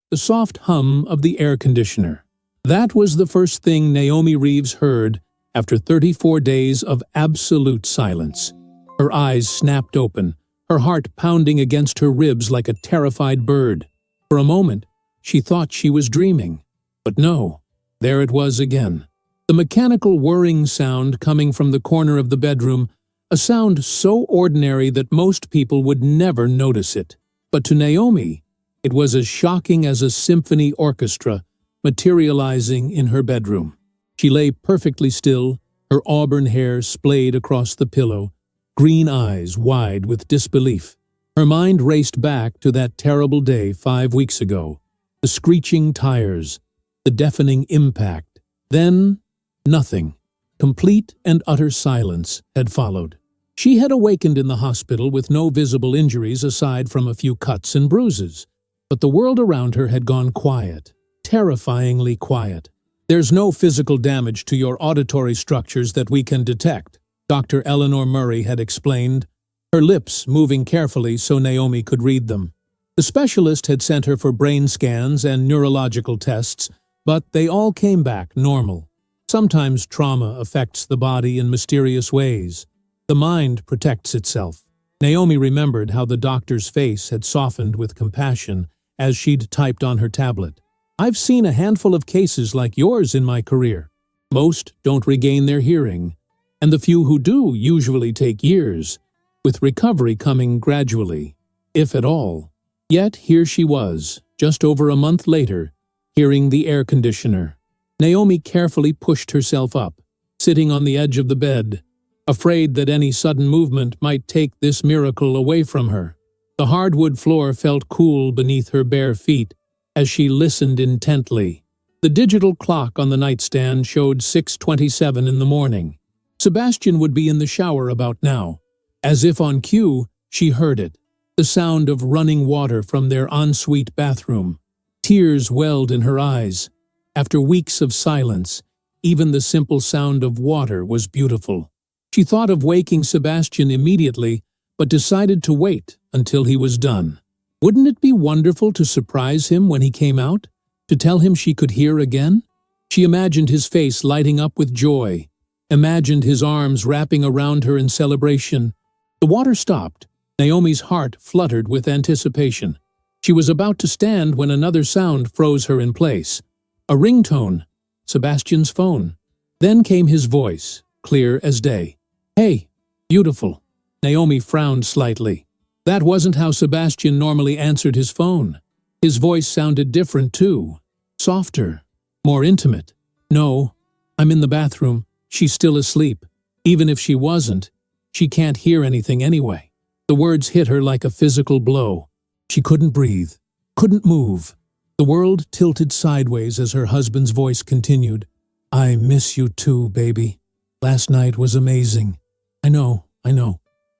the soft hum of the air conditioner. That was the first thing Naomi Reeves heard after 34 days of absolute silence. Her eyes snapped open, her heart pounding against her ribs like a terrified bird. For a moment, she thought she was dreaming. But no, there it was again. The mechanical whirring sound coming from the corner of the bedroom, a sound so ordinary that most people would never notice it. But to Naomi, it was as shocking as a symphony orchestra materializing in her bedroom. She lay perfectly still, her auburn hair splayed across the pillow, green eyes wide with disbelief. Her mind raced back to that terrible day 5 weeks ago, the screeching tires, the deafening impact. Then, nothing. Complete and utter silence had followed. She had awakened in the hospital with no visible injuries aside from a few cuts and bruises, but the world around her had gone quiet, terrifyingly quiet. "There's no physical damage to your auditory structures that we can detect," Dr. Eleanor Murray had explained, her lips moving carefully so Naomi could read them. The specialist had sent her for brain scans and neurological tests, but they all came back normal. Sometimes trauma affects the body in mysterious ways. The mind protects itself. Naomi remembered how the doctor's face had softened with compassion as she'd typed on her tablet. "I've seen a handful of cases like yours in my career. Most don't regain their hearing, and the few who do usually take years, with recovery coming gradually, if at all." Yet here she was, just over a month later, hearing the air conditioner. Naomi carefully pushed herself up, sitting on the edge of the bed, afraid that any sudden movement might take this miracle away from her. The hardwood floor felt cool beneath her bare feet as she listened intently. The digital clock on the nightstand showed 6:27 in the morning. Sebastian would be in the shower about now. As if on cue, she heard it, the sound of running water from their ensuite bathroom. Tears welled in her eyes. After weeks of silence, even the simple sound of water was beautiful. She thought of waking Sebastian immediately, but decided to wait until he was done. Wouldn't it be wonderful to surprise him when he came out? To tell him she could hear again? She imagined his face lighting up with joy, imagined his arms wrapping around her in celebration. The water stopped. Naomi's heart fluttered with anticipation. She was about to stand when another sound froze her in place. A ringtone, Sebastian's phone. Then came his voice, clear as day. "Hey, beautiful." Naomi frowned slightly. That wasn't how Sebastian normally answered his phone. His voice sounded different too. Softer, more intimate. "No, I'm in the bathroom. She's still asleep. Even if she wasn't, she can't hear anything anyway." The words hit her like a physical blow. She couldn't breathe, couldn't move. The world tilted sideways as her husband's voice continued. "I miss you too, baby. Last night was amazing. I know.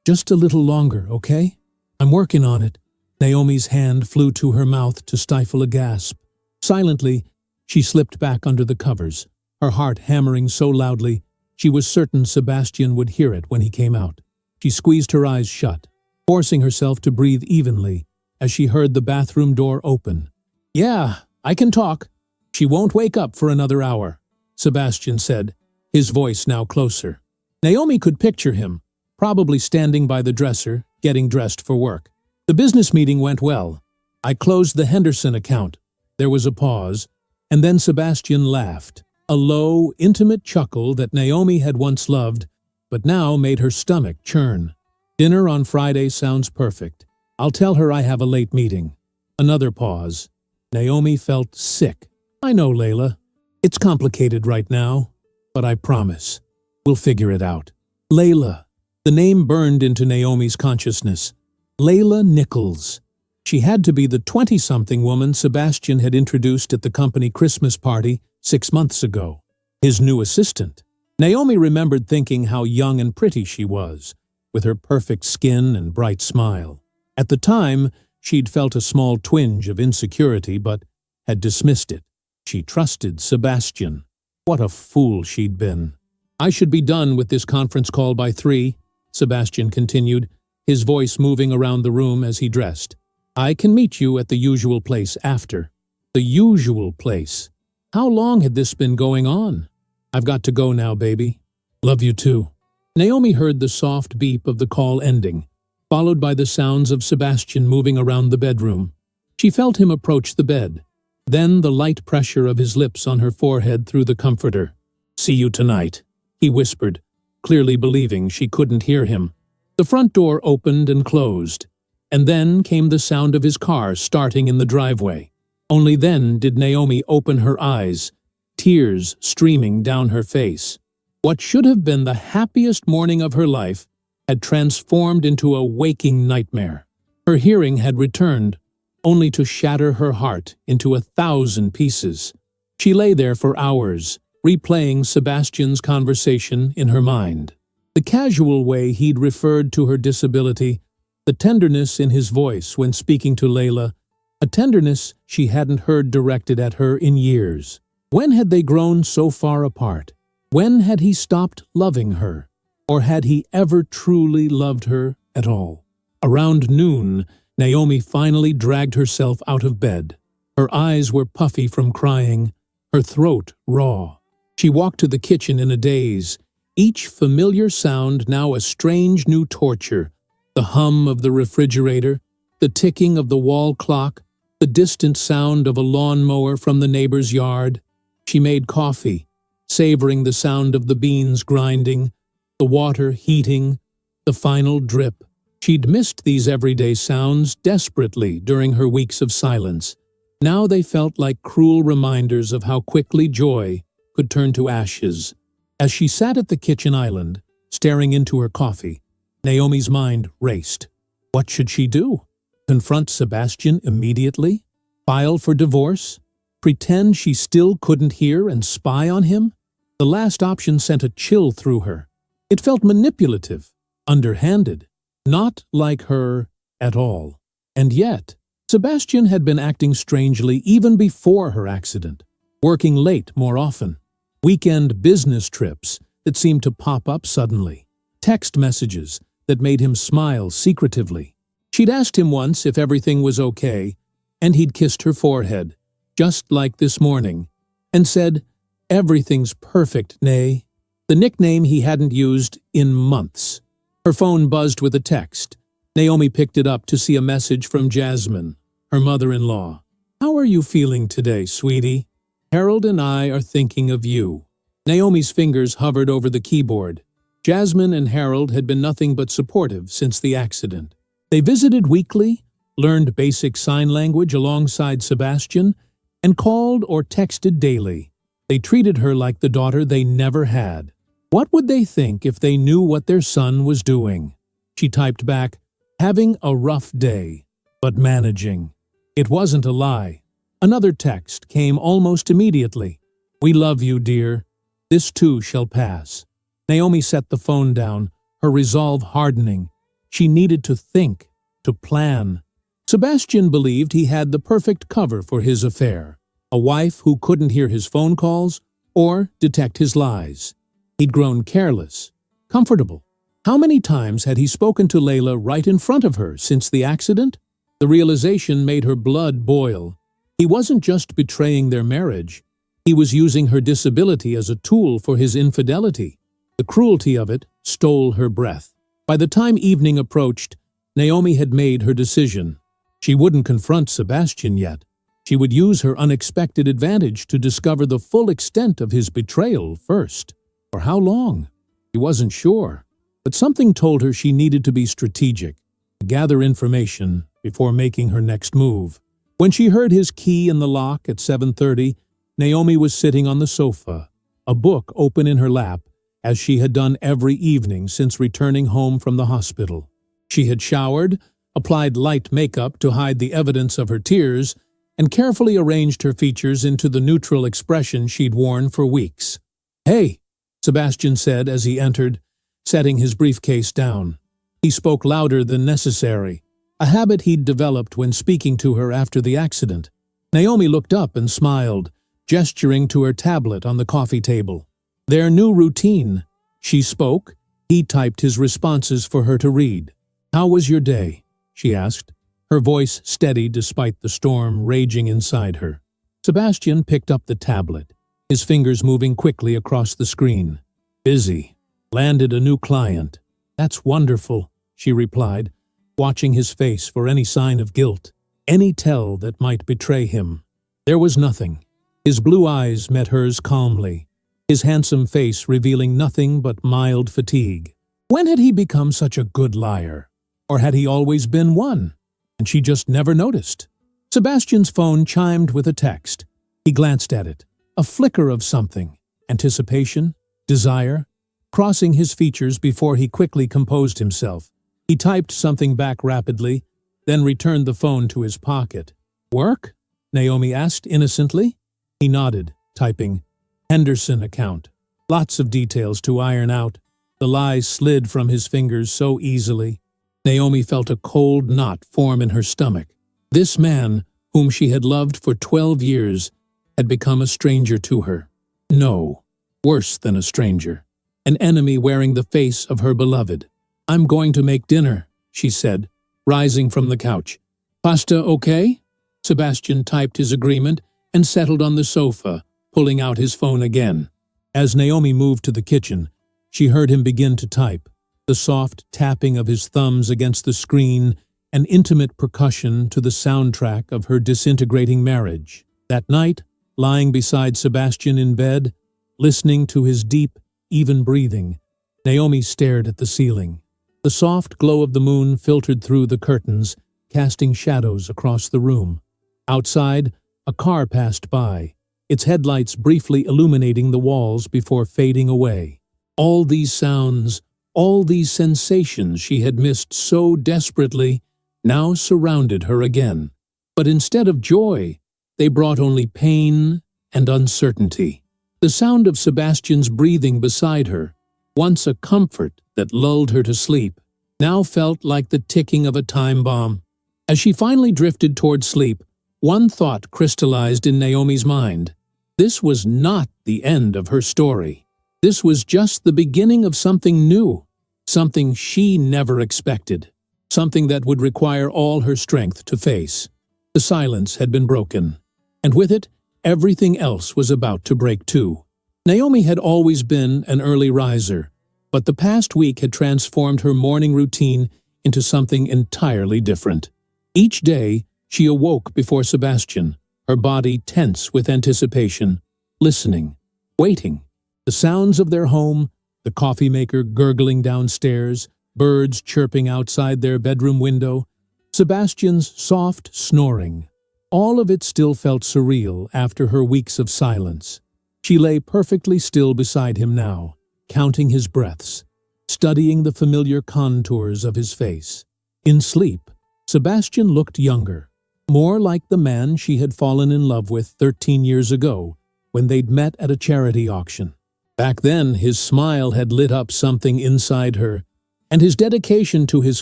Just a little longer, okay? I'm working on it." Naomi's hand flew to her mouth to stifle a gasp. Silently, she slipped back under the covers, her heart hammering so loudly she was certain Sebastian would hear it when he came out. She squeezed her eyes shut, forcing herself to breathe evenly as she heard the bathroom door open. "Yeah, I can talk. She won't wake up for another hour," Sebastian said, his voice now closer. Naomi could picture him, probably standing by the dresser, getting dressed for work. "The business meeting went well. I closed the Henderson account." There was a pause, and then Sebastian laughed, a low, intimate chuckle that Naomi had once loved, but now made her stomach churn. "Dinner on Friday sounds perfect. I'll tell her I have a late meeting." Another pause. Naomi felt sick. "I know, Layla. It's complicated right now, but I promise, we'll figure it out." Layla. The name burned into Naomi's consciousness. Layla Nichols. She had to be the 20-something woman Sebastian had introduced at the company Christmas party 6 months ago. His new assistant. Naomi remembered thinking how young and pretty she was, with her perfect skin and bright smile. At the time, she'd felt a small twinge of insecurity, but had dismissed it. She trusted Sebastian. What a fool she'd been. "I should be done with this conference call by 3, Sebastian continued, his voice moving around the room as he dressed. "I can meet you at the usual place after." the usual place. How long had this been going on? I've got to go now, baby. Love you too. Naomi heard the soft beep of the call ending, followed by the sounds of Sebastian moving around the bedroom. She felt him approach the bed, then the light pressure of his lips on her forehead through the comforter. See you tonight, he whispered, clearly believing she couldn't hear him. The front door opened and closed, and then came the sound of his car starting in the driveway. Only then did Naomi open her eyes, tears streaming down her face. What should have been the happiest morning of her life had transformed into a waking nightmare. Her hearing had returned, only to shatter her heart into 1,000 pieces. She lay there for hours, replaying Sebastian's conversation in her mind. The casual way he'd referred to her disability, the tenderness in his voice when speaking to Layla, a tenderness she hadn't heard directed at her in years. When had they grown so far apart? When had he stopped loving her? Or had he ever truly loved her at all? Around noon, Naomi finally dragged herself out of bed. Her eyes were puffy from crying, her throat raw. She walked to the kitchen in a daze, each familiar sound now a strange new torture. The hum of the refrigerator, the ticking of the wall clock, the distant sound of a lawnmower from the neighbor's yard. She made coffee, savoring the sound of the beans grinding, the water heating, the final drip. She'd missed these everyday sounds desperately during her weeks of silence. Now they felt like cruel reminders of how quickly joy could turn to ashes. As she sat at the kitchen island, staring into her coffee, Naomi's mind raced. What should she do? Confront Sebastian immediately? File for divorce? Pretend she still couldn't hear and spy on him? The last option sent a chill through her. It felt manipulative, underhanded, not like her at all. And yet, Sebastian had been acting strangely even before her accident, working late more often, weekend business trips that seemed to pop up suddenly, text messages that made him smile secretively. She'd asked him once if everything was okay, and he'd kissed her forehead, just like this morning, and said, "Everything's perfect, Nay," the nickname he hadn't used in months. Her phone buzzed with a text. Naomi picked it up to see a message from Jasmine, her mother-in-law. "How are you feeling today, sweetie? Harold and I are thinking of you." Naomi's fingers hovered over the keyboard. Jasmine and Harold had been nothing but supportive since the accident. They visited weekly, learned basic sign language alongside Sebastian, and called or texted daily. They treated her like the daughter they never had. What would they think if they knew what their son was doing? She typed back, "Having a rough day, but managing." It wasn't a lie. Another text came almost immediately. "We love you, dear. This too shall pass." Naomi set the phone down, her resolve hardening. She needed to think, to plan. Sebastian believed he had the perfect cover for his affair. A wife who couldn't hear his phone calls or detect his lies. He'd grown careless, comfortable. How many times had he spoken to Layla right in front of her since the accident? The realization made her blood boil. He wasn't just betraying their marriage. He was using her disability as a tool for his infidelity. The cruelty of it stole her breath. By the time evening approached, Naomi had made her decision. She wouldn't confront Sebastian yet. She would use her unexpected advantage to discover the full extent of his betrayal first. For how long? He wasn't sure. But something told her she needed to be strategic, to gather information before making her next move. When she heard his key in the lock at 7:30, Naomi was sitting on the sofa, a book open in her lap, as she had done every evening since returning home from the hospital. She had showered, applied light makeup to hide the evidence of her tears, and carefully arranged her features into the neutral expression she'd worn for weeks. "Hey," Sebastian said as he entered, setting his briefcase down. He spoke louder than necessary, a habit he'd developed when speaking to her after the accident. Naomi looked up and smiled, gesturing to her tablet on the coffee table. Their new routine. She spoke. He typed his responses for her to read. "How was your day?" she asked, her voice steady despite the storm raging inside her. Sebastian picked up the tablet, his fingers moving quickly across the screen. Busy. Landed a new client. That's wonderful, she replied, watching his face for any sign of guilt, any tell that might betray him. There was nothing. His blue eyes met hers calmly, his handsome face revealing nothing but mild fatigue. When had he become such a good liar? Or had he always been one, and she just never noticed? Sebastian's phone chimed with a text. He glanced at it. A flicker of something. Anticipation? Desire? Crossing his features before he quickly composed himself. He typed something back rapidly, then returned the phone to his pocket. Work? Naomi asked innocently. He nodded, typing, Henderson account. Lots of details to iron out. The lies slid from his fingers so easily. Naomi felt a cold knot form in her stomach. This man, whom she had loved for 12 years, had become a stranger to her. No, worse than a stranger. An enemy wearing the face of her beloved. I'm going to make dinner, she said, rising from the couch. Pasta okay? Sebastian typed his agreement and settled on the sofa, pulling out his phone again. As Naomi moved to the kitchen, she heard him begin to type, the soft tapping of his thumbs against the screen, an intimate percussion to the soundtrack of her disintegrating marriage. That night, lying beside Sebastian in bed, listening to his deep, even breathing, Naomi stared at the ceiling. The soft glow of the moon filtered through the curtains, casting shadows across the room. Outside, a car passed by, its headlights briefly illuminating the walls before fading away. All these sounds, all these sensations she had missed so desperately, now surrounded her again. But instead of joy, they brought only pain and uncertainty. The sound of Sebastian's breathing beside her, once a comfort that lulled her to sleep, now felt like the ticking of a time bomb. As she finally drifted toward sleep, one thought crystallized in Naomi's mind. This was not the end of her story. This was just the beginning of something new, something she never expected, something that would require all her strength to face. The silence had been broken, and with it, everything else was about to break too. Naomi had always been an early riser, but the past week had transformed her morning routine into something entirely different. Each day, she awoke before Sebastian, her body tense with anticipation, listening, waiting. The sounds of their home, the coffee maker gurgling downstairs, birds chirping outside their bedroom window, Sebastian's soft snoring. All of it still felt surreal after her weeks of silence. She lay perfectly still beside him now, counting his breaths, studying the familiar contours of his face. In sleep, Sebastian looked younger, more like the man she had fallen in love with 13 years ago when they'd met at a charity auction. Back then, his smile had lit up something inside her, and his dedication to his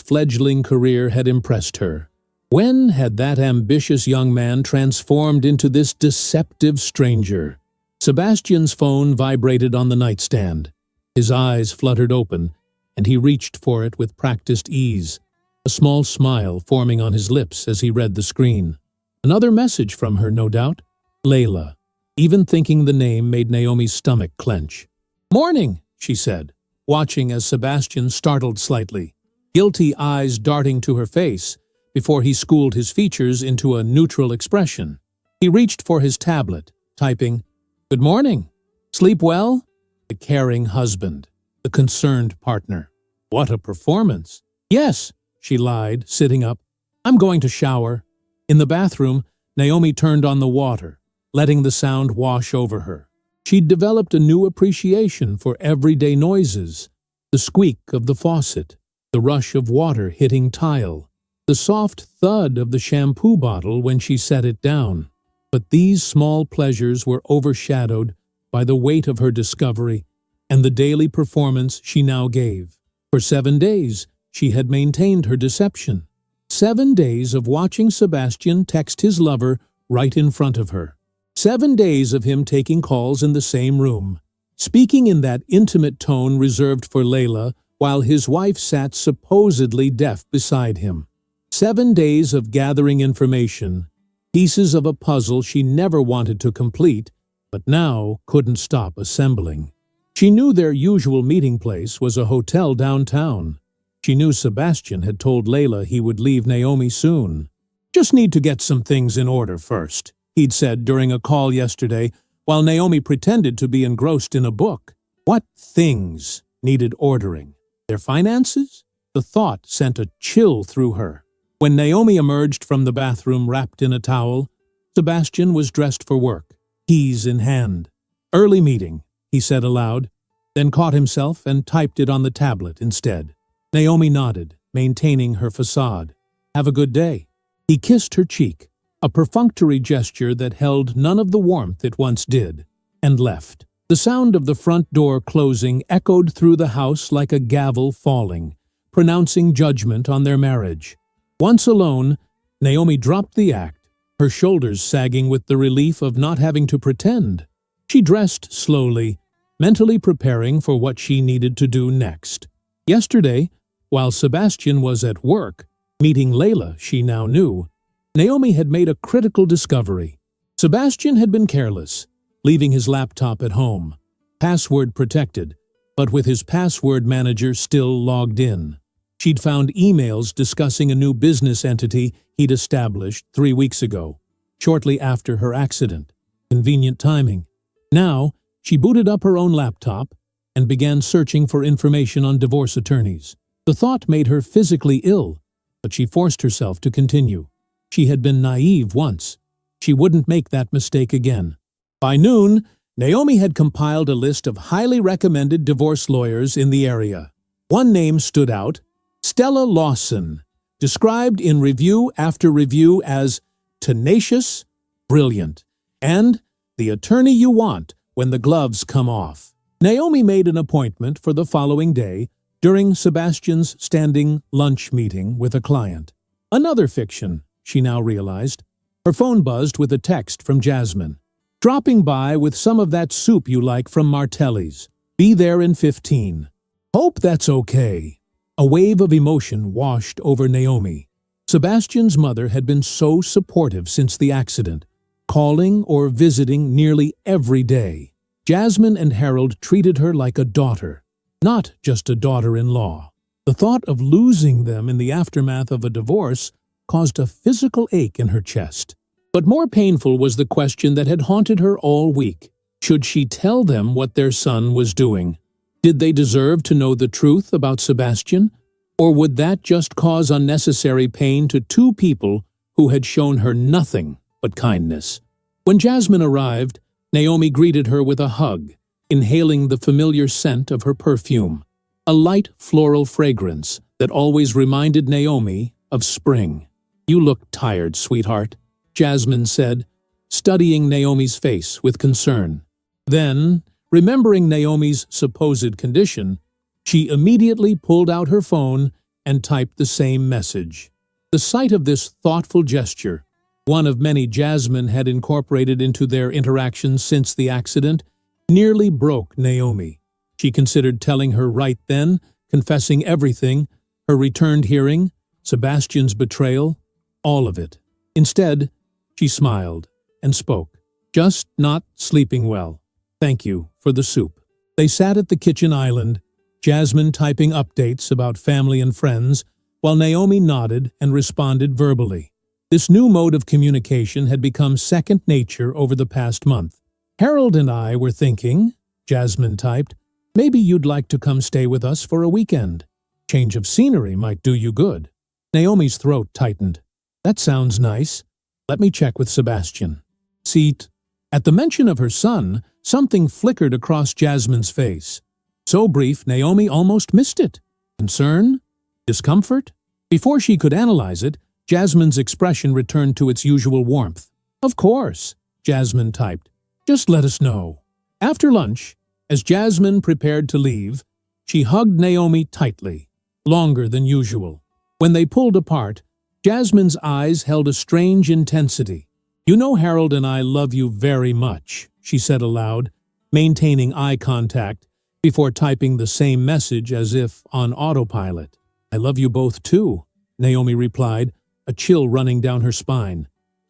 fledgling career had impressed her. When had that ambitious young man transformed into this deceptive stranger? Sebastian's phone vibrated on the nightstand. His eyes fluttered open, and he reached for it with practiced ease, a small smile forming on his lips as he read the screen. Another message from her, no doubt. Layla. Even thinking the name made Naomi's stomach clench. "Morning," she said, watching as Sebastian startled slightly, guilty eyes darting to her face before he schooled his features into a neutral expression. He reached for his tablet, typing, "Good morning. Sleep well?" The caring husband, the concerned partner. What a performance! "Yes," she lied, sitting up. "I'm going to shower." In the bathroom, Naomi turned on the water, letting the sound wash over her. She'd developed a new appreciation for everyday noises, the squeak of the faucet, the rush of water hitting tile, the soft thud of the shampoo bottle when she set it down. But these small pleasures were overshadowed by the weight of her discovery and the daily performance she now gave. For 7 days, she had maintained her deception. 7 days of watching Sebastian text his lover right in front of her. 7 days of him taking calls in the same room, speaking in that intimate tone reserved for Layla while his wife sat supposedly deaf beside him. 7 days of gathering information, pieces of a puzzle she never wanted to complete, but now couldn't stop assembling. She knew their usual meeting place was a hotel downtown. She knew Sebastian had told Layla he would leave Naomi soon. "Just need to get some things in order first," he'd said during a call yesterday, while Naomi pretended to be engrossed in a book. What things needed ordering? Their finances? The thought sent a chill through her. When Naomi emerged from the bathroom wrapped in a towel, Sebastian was dressed for work, keys in hand. "Early meeting," he said aloud, then caught himself and typed it on the tablet instead. Naomi nodded, maintaining her facade. "Have a good day." He kissed her cheek, a perfunctory gesture that held none of the warmth it once did, and left. The sound of the front door closing echoed through the house like a gavel falling, pronouncing judgment on their marriage. Once alone, Naomi dropped the act, her shoulders sagging with the relief of not having to pretend. She dressed slowly, mentally preparing for what she needed to do next. Yesterday, while Sebastian was at work, meeting Layla, she now knew, Naomi had made a critical discovery. Sebastian had been careless, leaving his laptop at home, password protected, but with his password manager still logged in. She'd found emails discussing a new business entity he'd established 3 weeks ago, shortly after her accident. Convenient timing. Now, she booted up her own laptop and began searching for information on divorce attorneys. The thought made her physically ill, but she forced herself to continue. She had been naive once. She wouldn't make that mistake again. By noon, Naomi had compiled a list of highly recommended divorce lawyers in the area. One name stood out: Stella Lawson, described in review after review as tenacious, brilliant, and the attorney you want when the gloves come off. Naomi made an appointment for the following day during Sebastian's standing lunch meeting with a client. Another fiction, she now realized. Her phone buzzed with a text from Jasmine. "Dropping by with some of that soup you like from Martelli's. Be there in 15. Hope that's okay." A wave of emotion washed over Naomi. Sebastian's mother had been so supportive since the accident, calling or visiting nearly every day. Jasmine and Harold treated her like a daughter, not just a daughter-in-law. The thought of losing them in the aftermath of a divorce caused a physical ache in her chest. But more painful was the question that had haunted her all week. Should she tell them what their son was doing? Did they deserve to know the truth about Sebastian? Or would that just cause unnecessary pain to two people who had shown her nothing but kindness? When Jasmine arrived, Naomi greeted her with a hug, inhaling the familiar scent of her perfume, a light floral fragrance that always reminded Naomi of spring. "You look tired, sweetheart," Jasmine said, studying Naomi's face with concern. Then, remembering Naomi's supposed condition, she immediately pulled out her phone and typed the same message. The sight of this thoughtful gesture, one of many Jasmine had incorporated into their interactions since the accident, nearly broke Naomi. She considered telling her right then, confessing everything, her returned hearing, Sebastian's betrayal, all of it. Instead, she smiled and spoke. "Just not sleeping well. Thank you for the soup." They sat at the kitchen island, Jasmine typing updates about family and friends, while Naomi nodded and responded verbally. This new mode of communication had become second nature over the past month. "Harold and I were thinking," Jasmine typed, "maybe you'd like to come stay with us for a weekend. Change of scenery might do you good." Naomi's throat tightened. "That sounds nice. Let me check with Sebastian." Seat. At the mention of her son, something flickered across Jasmine's face. So brief, Naomi almost missed it. Concern? Discomfort? Before she could analyze it, Jasmine's expression returned to its usual warmth. "Of course," Jasmine typed. "Just let us know." After lunch, as Jasmine prepared to leave, she hugged Naomi tightly, longer than usual. When they pulled apart, Jasmine's eyes held a strange intensity. "You know Harold and I love you very much," she said aloud, maintaining eye contact before typing the same message as if on autopilot. "I love you both too," Naomi replied, a chill running down her spine.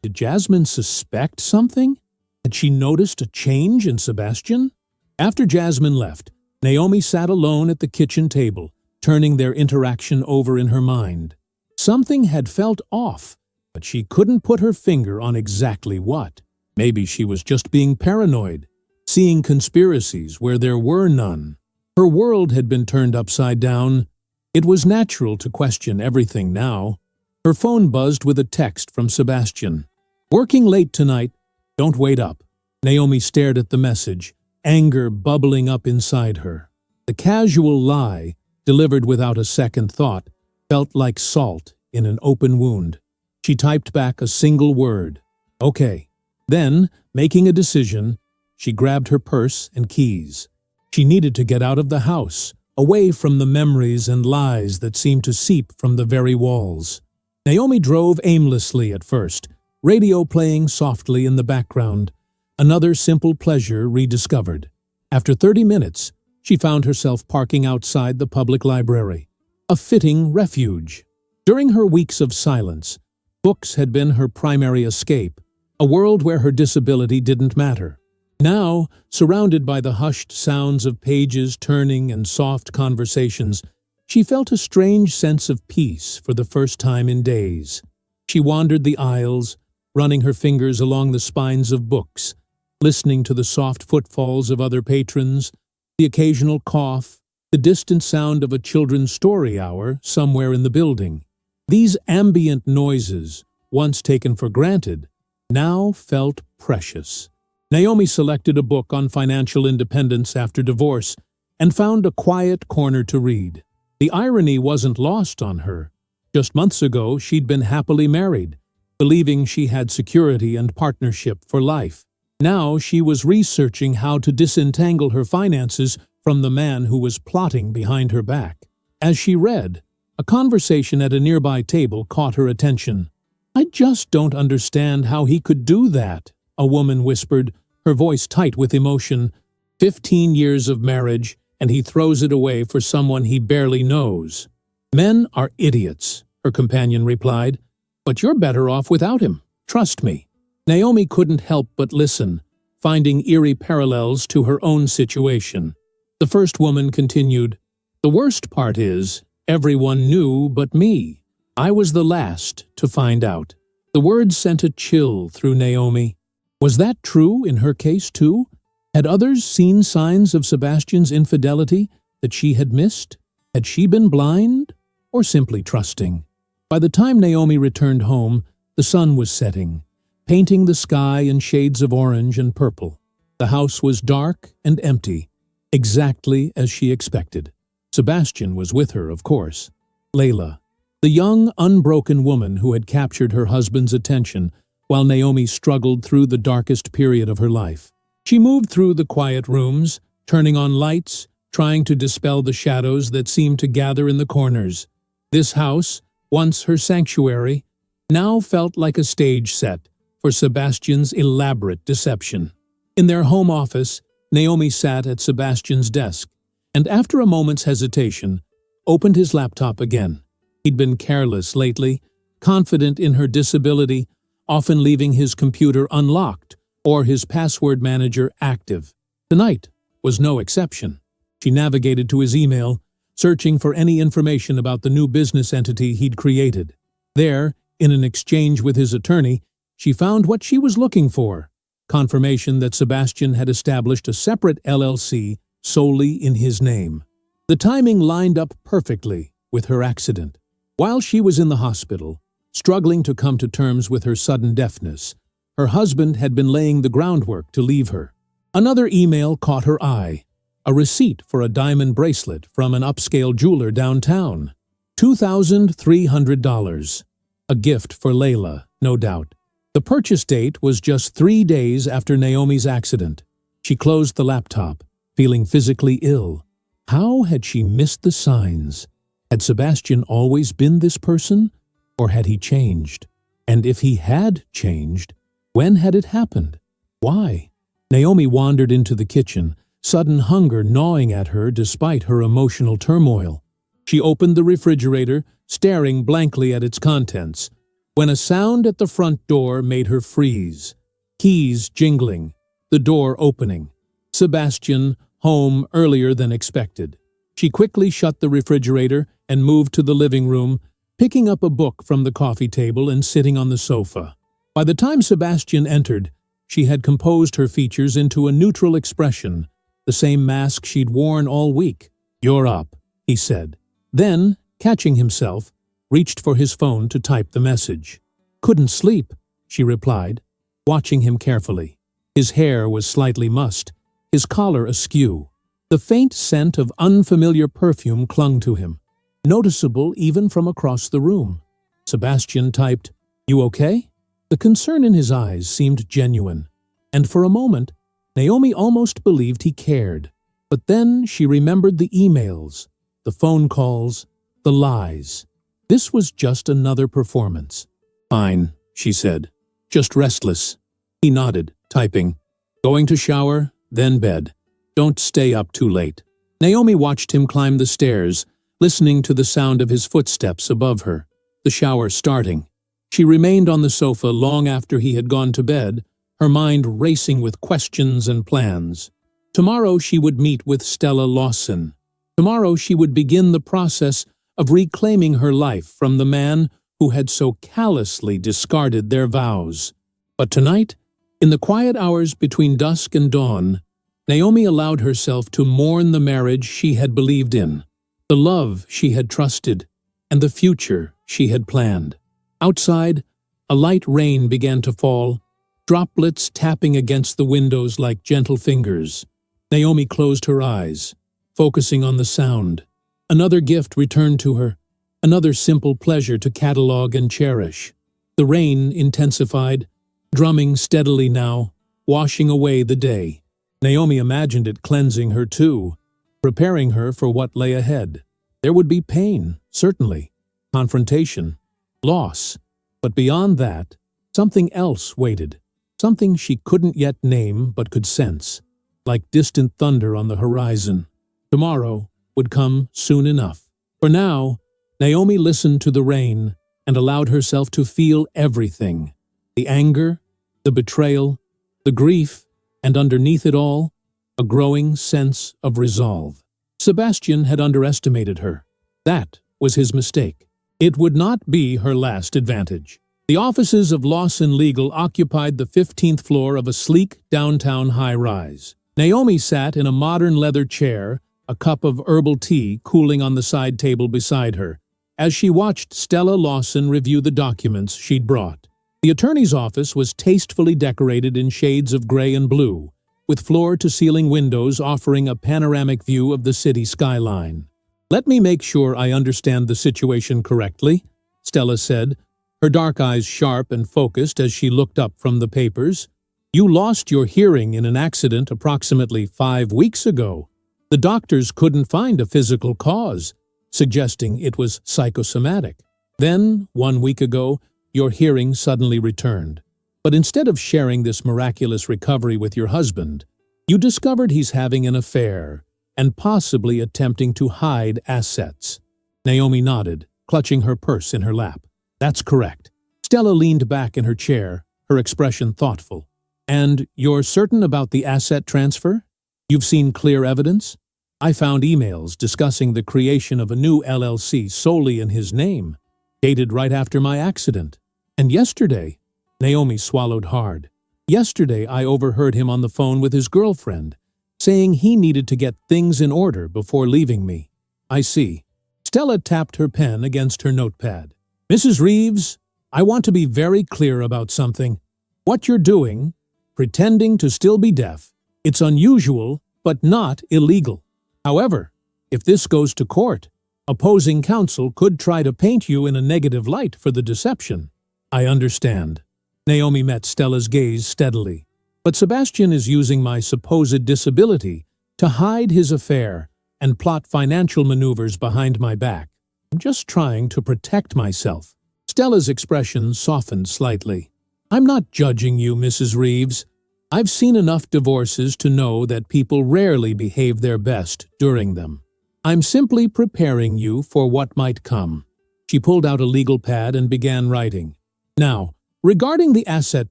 Did Jasmine suspect something? Had she noticed a change in Sebastian? After Jasmine left, Naomi sat alone at the kitchen table, turning their interaction over in her mind. Something had felt off, but she couldn't put her finger on exactly what. Maybe she was just being paranoid, seeing conspiracies where there were none. Her world had been turned upside down. It was natural to question everything now. Her phone buzzed with a text from Sebastian. "Working late tonight. Don't wait up." Naomi stared at the message, anger bubbling up inside her. The casual lie, delivered without a second thought, felt like salt in an open wound. She typed back a single word, "Okay." Then, making a decision, she grabbed her purse and keys. She needed to get out of the house, away from the memories and lies that seemed to seep from the very walls. Naomi drove aimlessly at first, radio playing softly in the background, another simple pleasure rediscovered. After 30 minutes, she found herself parking outside the public library, a fitting refuge. During her weeks of silence, books had been her primary escape, a world where her disability didn't matter. Now, surrounded by the hushed sounds of pages turning and soft conversations, she felt a strange sense of peace for the first time in days. She wandered the aisles, running her fingers along the spines of books, listening to the soft footfalls of other patrons, the occasional cough, the distant sound of a children's story hour somewhere in the building. These ambient noises, once taken for granted, now felt precious. Naomi selected a book on financial independence after divorce and found a quiet corner to read. The irony wasn't lost on her. Just months ago, she'd been happily married, believing she had security and partnership for life. Now she was researching how to disentangle her finances from the man who was plotting behind her back. As she read, a conversation at a nearby table caught her attention. "I just don't understand how he could do that," a woman whispered, her voice tight with emotion. 15 years of marriage, and he throws it away for someone he barely knows. "Men are idiots," her companion replied, "but you're better off without him. Trust me." Naomi couldn't help but listen, finding eerie parallels to her own situation. The first woman continued, "The worst part is, everyone knew but me. I was the last to find out." The words sent a chill through Naomi. Was that true in her case too? Had others seen signs of Sebastian's infidelity that she had missed? Had she been blind, or simply trusting? By the time Naomi returned home, the sun was setting, painting the sky in shades of orange and purple. The house was dark and empty, exactly as she expected. Sebastian was with her, of course. Layla, the young, unbroken woman who had captured her husband's attention while Naomi struggled through the darkest period of her life. She moved through the quiet rooms, turning on lights, trying to dispel the shadows that seemed to gather in the corners. This house, once her sanctuary, now felt like a stage set for Sebastian's elaborate deception. In their home office, Naomi sat at Sebastian's desk, and after a moment's hesitation, opened his laptop again. He'd been careless lately, confident in her disability, often leaving his computer unlocked or his password manager active. Tonight was no exception. She navigated to his email, searching for any information about the new business entity he'd created. There, in an exchange with his attorney, she found what she was looking for: confirmation that Sebastian had established a separate LLC solely in his name. The timing lined up perfectly with her accident. While she was in the hospital, struggling to come to terms with her sudden deafness, her husband had been laying the groundwork to leave her. Another email caught her eye: a receipt for a diamond bracelet from an upscale jeweler downtown. $2,300. A gift for Layla, no doubt. The purchase date was just 3 days after Naomi's accident. She closed the laptop, feeling physically ill. How had she missed the signs? Had Sebastian always been this person, or had he changed? And if he had changed, when had it happened? Why? Naomi wandered into the kitchen, sudden hunger gnawing at her despite her emotional turmoil. She opened the refrigerator, staring blankly at its contents. when a sound at the front door made her freeze. Keys jingling, the door opening. Sebastian, home earlier than expected. She quickly shut the refrigerator and moved to the living room, picking up a book from the coffee table and sitting on the sofa. By the time Sebastian entered, she had composed her features into a neutral expression, the same mask she'd worn all week. "You're up," he said. Then, catching himself, reached for his phone to type the message. "Couldn't sleep," she replied, watching him carefully. His hair was slightly mussed, his collar askew. The faint scent of unfamiliar perfume clung to him, noticeable even from across the room. Sebastian typed, "You okay?" The concern in his eyes seemed genuine, and for a moment, Naomi almost believed he cared. But then she remembered the emails, the phone calls, the lies. This was just another performance. "Fine," she said. "Just restless." He nodded, typing, "Going to shower, then bed. Don't stay up too late." Naomi watched him climb the stairs, listening to the sound of his footsteps above her, the shower starting. She remained on the sofa long after he had gone to bed, her mind racing with questions and plans. Tomorrow she would meet with Stella Lawson. Tomorrow she would begin the process of reclaiming her life from the man who had so callously discarded their vows. But tonight, in the quiet hours between dusk and dawn, Naomi allowed herself to mourn the marriage she had believed in, the love she had trusted, and the future she had planned. Outside, a light rain began to fall, droplets tapping against the windows like gentle fingers. Naomi closed her eyes, focusing on the sound. Another gift returned to her, another simple pleasure to catalog and cherish. The rain intensified, drumming steadily now, washing away the day. Naomi imagined it cleansing her too, preparing her for what lay ahead. There would be pain, certainly, confrontation, loss, but beyond that, something else waited, something she couldn't yet name but could sense, like distant thunder on the horizon. Tomorrow would come soon enough. For now, Naomi listened to the rain and allowed herself to feel everything, the anger, the betrayal, the grief, and underneath it all, a growing sense of resolve. Sebastian had underestimated her. That was his mistake. It would not be her last advantage. The offices of Lawson Legal occupied the 15th floor of a sleek downtown high-rise. Naomi sat in a modern leather chair, a cup of herbal tea cooling on the side table beside her, as she watched Stella Lawson review the documents she'd brought. The attorney's office was tastefully decorated in shades of gray and blue, with floor-to-ceiling windows offering a panoramic view of the city skyline. "Let me make sure I understand the situation correctly," Stella said, her dark eyes sharp and focused as she looked up from the papers. "You lost your hearing in an accident approximately 5 weeks ago. The doctors couldn't find a physical cause, suggesting it was psychosomatic. Then, 1 week ago, your hearing suddenly returned. But instead of sharing this miraculous recovery with your husband, you discovered he's having an affair and possibly attempting to hide assets." Naomi nodded, clutching her purse in her lap. "That's correct." Stella leaned back in her chair, her expression thoughtful. "And you're certain about the asset transfer? You've seen clear evidence?" "I found emails discussing the creation of a new LLC solely in his name, dated right after my accident. And yesterday," Naomi swallowed hard, "yesterday I overheard him on the phone with his girlfriend, saying he needed to get things in order before leaving me." "I see." Stella tapped her pen against her notepad. "Mrs. Reeves, I want to be very clear about something. What you're doing, pretending to still be deaf, it's unusual but not illegal. However, if this goes to court, opposing counsel could try to paint you in a negative light for the deception." "I understand." Naomi met Stella's gaze steadily. "But Sebastian is using my supposed disability to hide his affair and plot financial maneuvers behind my back. I'm just trying to protect myself." Stella's expression softened slightly. "I'm not judging you, Mrs. Reeves. I've seen enough divorces to know that people rarely behave their best during them. I'm simply preparing you for what might come." She pulled out a legal pad and began writing. Now, regarding the asset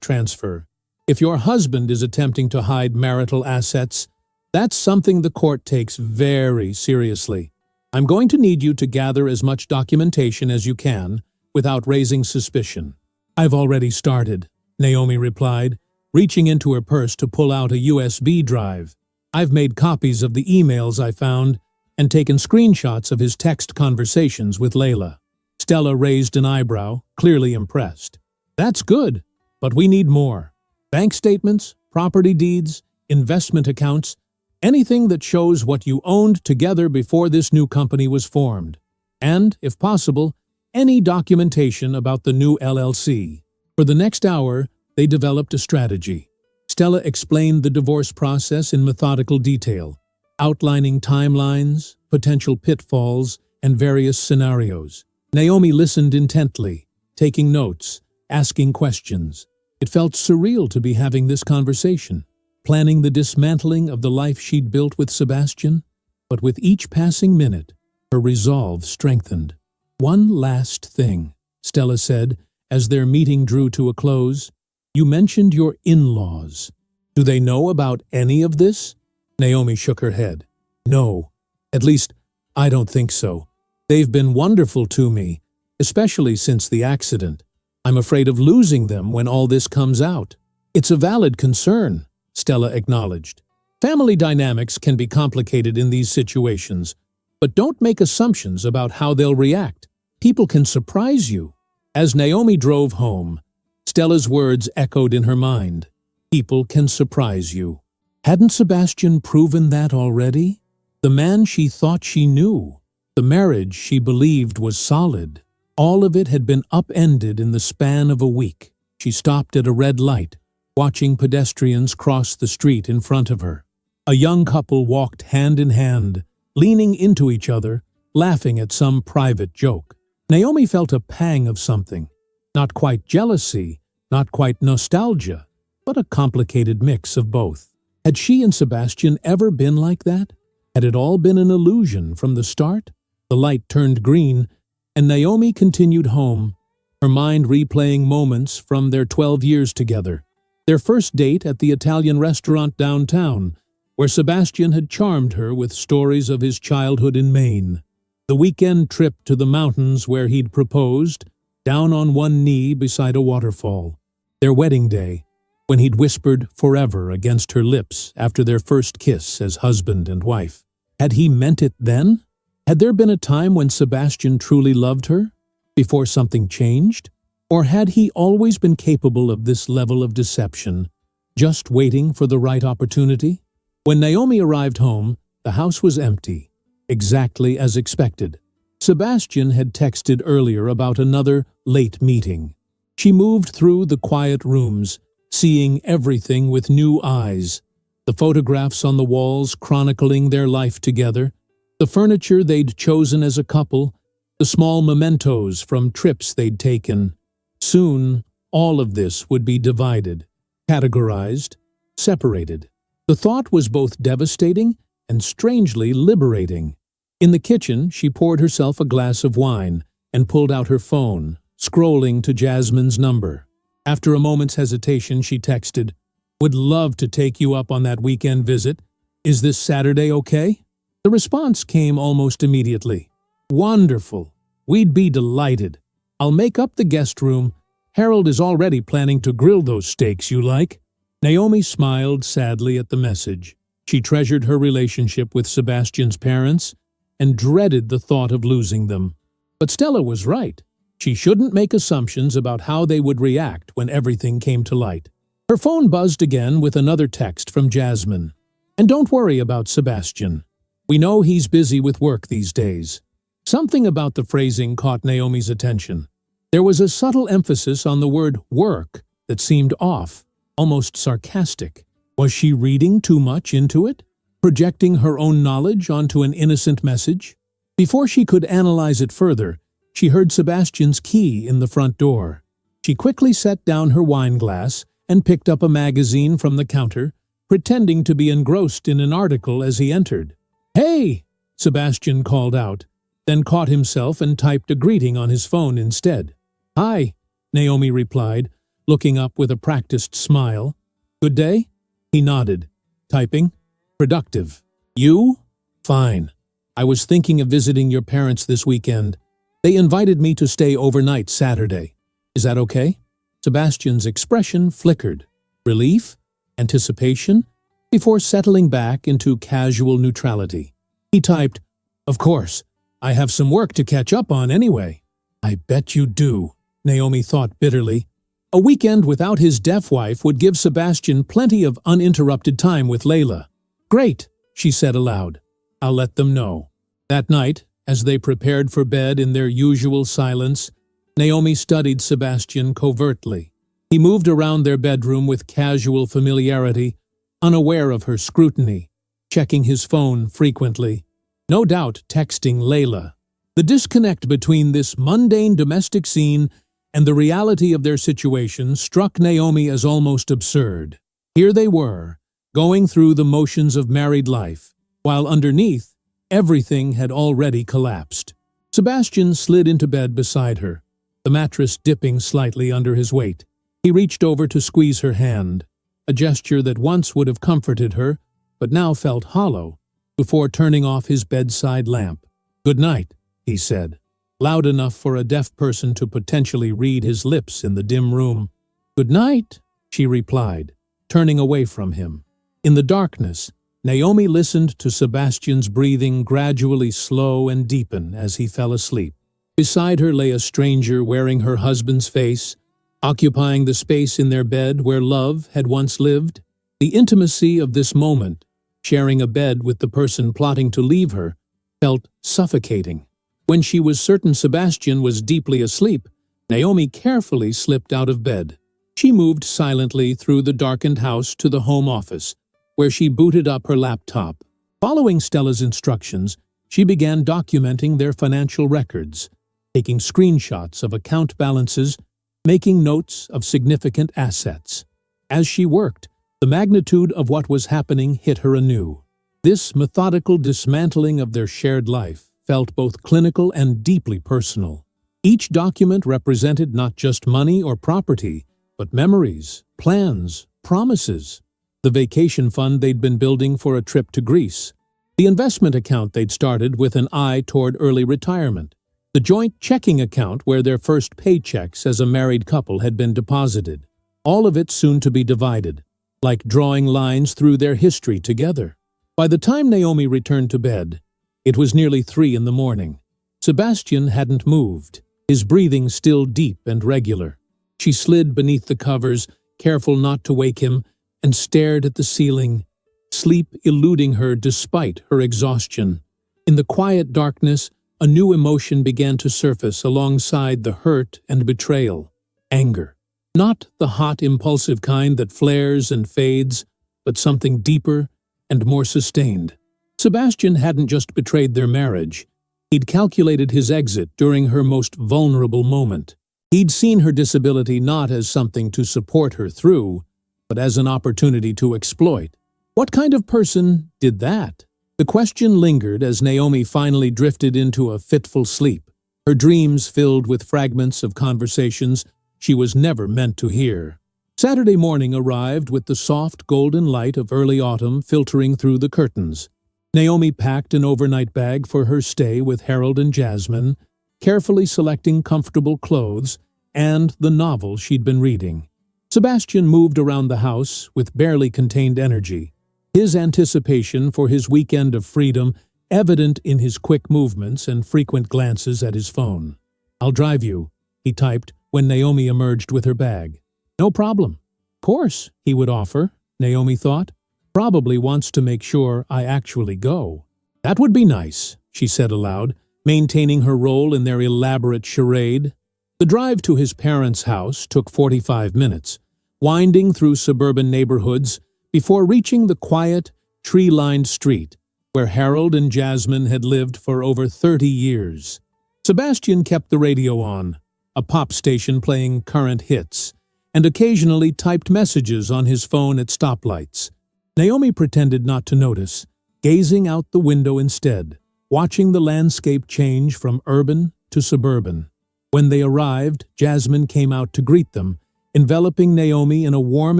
transfer, if your husband is attempting to hide marital assets, that's something the court takes very seriously. I'm going to need you to gather as much documentation as you can without raising suspicion. I've already started, Naomi replied, reaching into her purse to pull out a USB drive. I've made copies of the emails I found and taken screenshots of his text conversations with Layla. Stella raised an eyebrow, clearly impressed. That's good, but we need more. Bank statements, property deeds, investment accounts, anything that shows what you owned together before this new company was formed. And, if possible, any documentation about the new LLC. For the next hour, they developed a strategy. Stella explained the divorce process in methodical detail, outlining timelines, potential pitfalls, and various scenarios. Naomi listened intently, taking notes, asking questions. It felt surreal to be having this conversation, planning the dismantling of the life she'd built with Sebastian. But with each passing minute, her resolve strengthened. One last thing, Stella said, as their meeting drew to a close. You mentioned your in-laws. Do they know about any of this? Naomi shook her head. No, at least, I don't think so. They've been wonderful to me, especially since the accident. I'm afraid of losing them when all this comes out. It's a valid concern, Stella acknowledged. Family dynamics can be complicated in these situations, but don't make assumptions about how they'll react. People can surprise you. As Naomi drove home, Stella's words echoed in her mind. People can surprise you. Hadn't Sebastian proven that already? The man she thought she knew, the marriage she believed was solid, all of it had been upended in the span of a week. She stopped at a red light, watching pedestrians cross the street in front of her. A young couple walked hand in hand, leaning into each other, laughing at some private joke. Naomi felt a pang of something. Not quite jealousy, not quite nostalgia, but a complicated mix of both. Had she and Sebastian ever been like that? Had it all been an illusion from the start? The light turned green, and Naomi continued home, her mind replaying moments from their 12 years together. Their first date at the Italian restaurant downtown, where Sebastian had charmed her with stories of his childhood in Maine. The weekend trip to the mountains where he'd proposed, down on one knee beside a waterfall. Their wedding day, when he'd whispered forever against her lips after their first kiss as husband and wife. Had he meant it then? Had there been a time when Sebastian truly loved her, before something changed? Or had he always been capable of this level of deception, just waiting for the right opportunity? When Naomi arrived home, the house was empty, exactly as expected. Sebastian had texted earlier about another late meeting. She moved through the quiet rooms, seeing everything with new eyes. The photographs on the walls chronicling their life together, the furniture they'd chosen as a couple, the small mementos from trips they'd taken. Soon, all of this would be divided, categorized, separated. The thought was both devastating and strangely liberating. In the kitchen, she poured herself a glass of wine and pulled out her phone, scrolling to Jasmine's number. After a moment's hesitation, she texted, "Would love to take you up on that weekend visit. Is this Saturday okay?" The response came almost immediately. "Wonderful. We'd be delighted. I'll make up the guest room. Harold is already planning to grill those steaks you like." Naomi smiled sadly at the message. She treasured her relationship with Sebastian's parents and dreaded the thought of losing them. But Stella was right. She shouldn't make assumptions about how they would react when everything came to light. Her phone buzzed again with another text from Jasmine. "And don't worry about Sebastian. We know he's busy with work these days." Something about the phrasing caught Naomi's attention. There was a subtle emphasis on the word work that seemed off, almost sarcastic. Was she reading too much into it? Projecting her own knowledge onto an innocent message? Before she could analyze it further, she heard Sebastian's key in the front door. She quickly set down her wine glass and picked up a magazine from the counter, pretending to be engrossed in an article as he entered. "Hey!" Sebastian called out, then caught himself and typed a greeting on his phone instead. "Hi," Naomi replied, looking up with a practiced smile. Good day? He nodded. Typing? Productive. You? Fine. I was thinking of visiting your parents this weekend. They invited me to stay overnight Saturday. Is that okay? Sebastian's expression flickered. Relief? Anticipation? Before settling back into casual neutrality. He typed, Of course. I have some work to catch up on anyway. I bet you do, Naomi thought bitterly. A weekend without his deaf wife would give Sebastian plenty of uninterrupted time with Layla. Great, she said aloud. I'll let them know. That night, as they prepared for bed in their usual silence, Naomi studied Sebastian covertly. He moved around their bedroom with casual familiarity, unaware of her scrutiny, checking his phone frequently. No doubt texting Layla. The disconnect between this mundane domestic scene and the reality of their situation struck Naomi as almost absurd. Here they were, going through the motions of married life, while underneath, everything had already collapsed. Sebastian slid into bed beside her, the mattress dipping slightly under his weight. He reached over to squeeze her hand, a gesture that once would have comforted her, but now felt hollow, before turning off his bedside lamp. Good night, he said, loud enough for a deaf person to potentially read his lips in the dim room. Good night, she replied, turning away from him. In the darkness, Naomi listened to Sebastian's breathing gradually slow and deepen as he fell asleep. Beside her lay a stranger wearing her husband's face, occupying the space in their bed where love had once lived. The intimacy of this moment, sharing a bed with the person plotting to leave her, felt suffocating. When she was certain Sebastian was deeply asleep, Naomi carefully slipped out of bed. She moved silently through the darkened house to the home office, where she booted up her laptop. Following Stella's instructions, she began documenting their financial records, taking screenshots of account balances, making notes of significant assets. As she worked, the magnitude of what was happening hit her anew. This methodical dismantling of their shared life felt both clinical and deeply personal. Each document represented not just money or property, but memories, plans, promises. The vacation fund they'd been building for a trip to Greece. The investment account they'd started with an eye toward early retirement. The joint checking account where their first paychecks as a married couple had been deposited. All of it soon to be divided, like drawing lines through their history together. By the time Naomi returned to bed, it was nearly 3 in the morning. Sebastian hadn't moved, his breathing still deep and regular. She slid beneath the covers, careful not to wake him, and stared at the ceiling, sleep eluding her despite her exhaustion. In the quiet darkness, a new emotion began to surface alongside the hurt and betrayal. Anger. Not the hot, impulsive kind that flares and fades, but something deeper and more sustained. Sebastian hadn't just betrayed their marriage. He'd calculated his exit during her most vulnerable moment. He'd seen her disability not as something to support her through, but as an opportunity to exploit. What kind of person did that? The question lingered as Naomi finally drifted into a fitful sleep, her dreams filled with fragments of conversations she was never meant to hear. Saturday morning arrived with the soft golden light of early autumn filtering through the curtains. Naomi packed an overnight bag for her stay with Harold and Jasmine, carefully selecting comfortable clothes and the novel she'd been reading. Sebastian moved around the house with barely contained energy, his anticipation for his weekend of freedom evident in his quick movements and frequent glances at his phone. "I'll drive you," he typed when Naomi emerged with her bag. "No problem." "Course," he would offer, Naomi thought. "Probably wants to make sure I actually go." "That would be nice," she said aloud, maintaining her role in their elaborate charade. The drive to his parents' house took 45 minutes, winding through suburban neighborhoods before reaching the quiet, tree-lined street where Harold and Jasmine had lived for over 30 years. Sebastian kept the radio on, a pop station playing current hits, and occasionally typed messages on his phone at stoplights. Naomi pretended not to notice, gazing out the window instead, watching the landscape change from urban to suburban. When they arrived, Jasmine came out to greet them, enveloping Naomi in a warm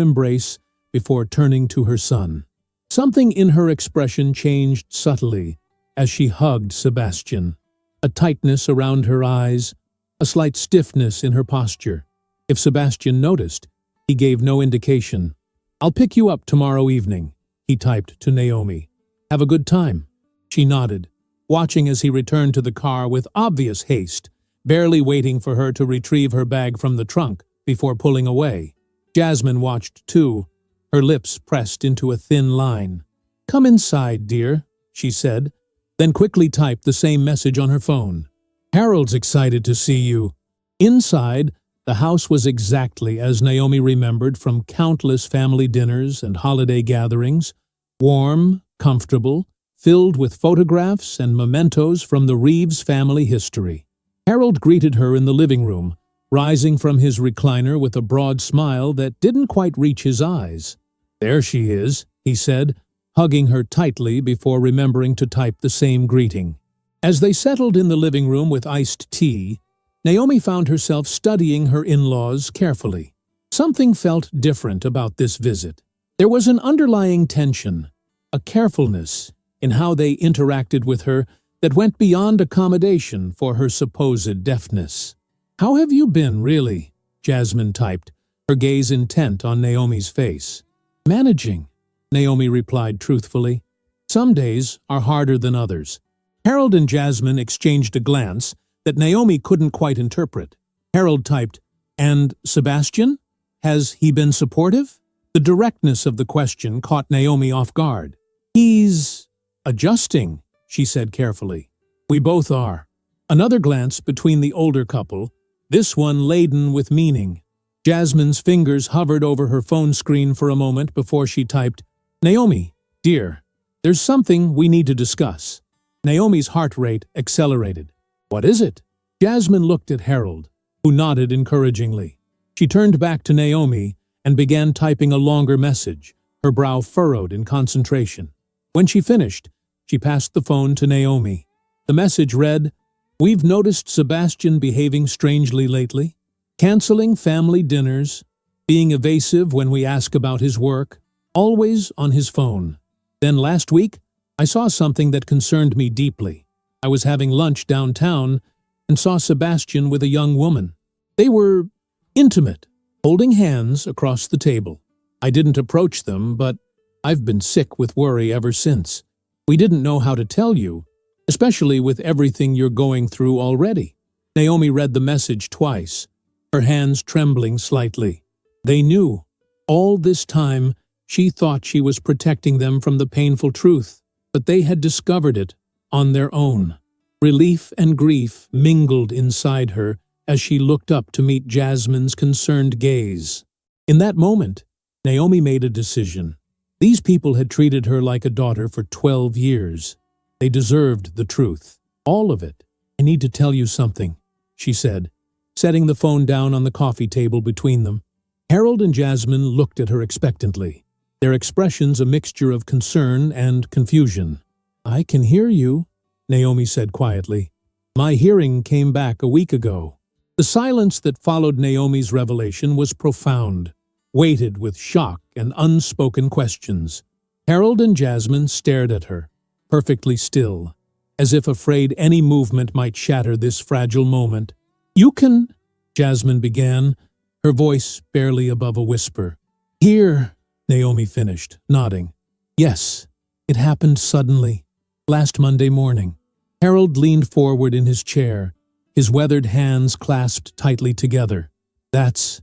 embrace before turning to her son. Something in her expression changed subtly as she hugged Sebastian. A tightness around her eyes, a slight stiffness in her posture. If Sebastian noticed, he gave no indication. "I'll pick you up tomorrow evening," he typed to Naomi. "Have a good time." She nodded, watching as he returned to the car with obvious haste, barely waiting for her to retrieve her bag from the trunk before pulling away. Jasmine watched too, her lips pressed into a thin line. "Come inside, dear," she said, then quickly typed the same message on her phone. "Harold's excited to see you." Inside, the house was exactly as Naomi remembered from countless family dinners and holiday gatherings, warm, comfortable, filled with photographs and mementos from the Reeves family history. Harold greeted her in the living room, rising from his recliner with a broad smile that didn't quite reach his eyes. "There she is," he said, hugging her tightly before remembering to type the same greeting. As they settled in the living room with iced tea, Naomi found herself studying her in-laws carefully. Something felt different about this visit. There was an underlying tension, a carefulness in how they interacted with her that went beyond accommodation for her supposed deafness. "How have you been, really?" Jasmine typed, her gaze intent on Naomi's face. "Managing," Naomi replied truthfully. "Some days are harder than others." Harold and Jasmine exchanged a glance that Naomi couldn't quite interpret. Harold typed, "And Sebastian? Has he been supportive?" The directness of the question caught Naomi off guard. "He's adjusting," she said carefully. "We both are." Another glance between the older couple, this one laden with meaning. Jasmine's fingers hovered over her phone screen for a moment before she typed, "Naomi, dear, there's something we need to discuss." Naomi's heart rate accelerated. "What is it?" Jasmine looked at Harold, who nodded encouragingly. She turned back to Naomi and began typing a longer message, her brow furrowed in concentration. When she finished, she passed the phone to Naomi. The message read, "We've noticed Sebastian behaving strangely lately, canceling family dinners, being evasive when we ask about his work, always on his phone. Then last week, I saw something that concerned me deeply. I was having lunch downtown and saw Sebastian with a young woman. They were intimate, holding hands across the table. I didn't approach them, but I've been sick with worry ever since. We didn't know how to tell you, especially with everything you're going through already." Naomi read the message twice, her hands trembling slightly. They knew. All this time, she thought she was protecting them from the painful truth, but they had discovered it on their own. Relief and grief mingled inside her as she looked up to meet Jasmine's concerned gaze. In that moment, Naomi made a decision. These people had treated her like a daughter for 12 years. They deserved the truth. All of it. "I need to tell you something," she said, setting the phone down on the coffee table between them. Harold and Jasmine looked at her expectantly, their expressions a mixture of concern and confusion. "I can hear you," Naomi said quietly. "My hearing came back a week ago." The silence that followed Naomi's revelation was profound, weighted with shock and unspoken questions. Harold and Jasmine stared at her, perfectly still, as if afraid any movement might shatter this fragile moment. "You can—" Jasmine began, her voice barely above a whisper. "Here," Naomi finished, nodding. "Yes, it happened suddenly, last Monday morning." Harold leaned forward in his chair, his weathered hands clasped tightly together. That's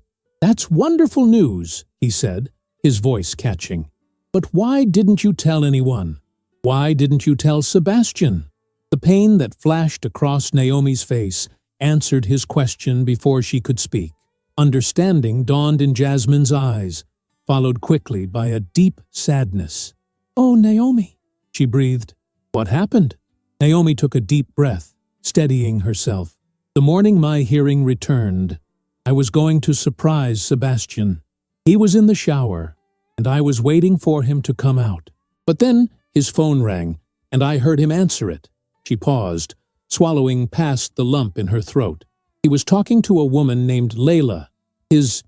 wonderful news," he said, his voice catching. "But why didn't you tell anyone? Why didn't you tell Sebastian?" The pain that flashed across Naomi's face answered his question before she could speak. Understanding dawned in Jasmine's eyes, followed quickly by a deep sadness. "Oh, Naomi," she breathed. "What happened?" Naomi took a deep breath, steadying herself. "The morning my hearing returned, I was going to surprise Sebastian. He was in the shower, and I was waiting for him to come out. But then his phone rang, and I heard him answer it." She paused, swallowing past the lump in her throat. He was talking to a woman named Layla, his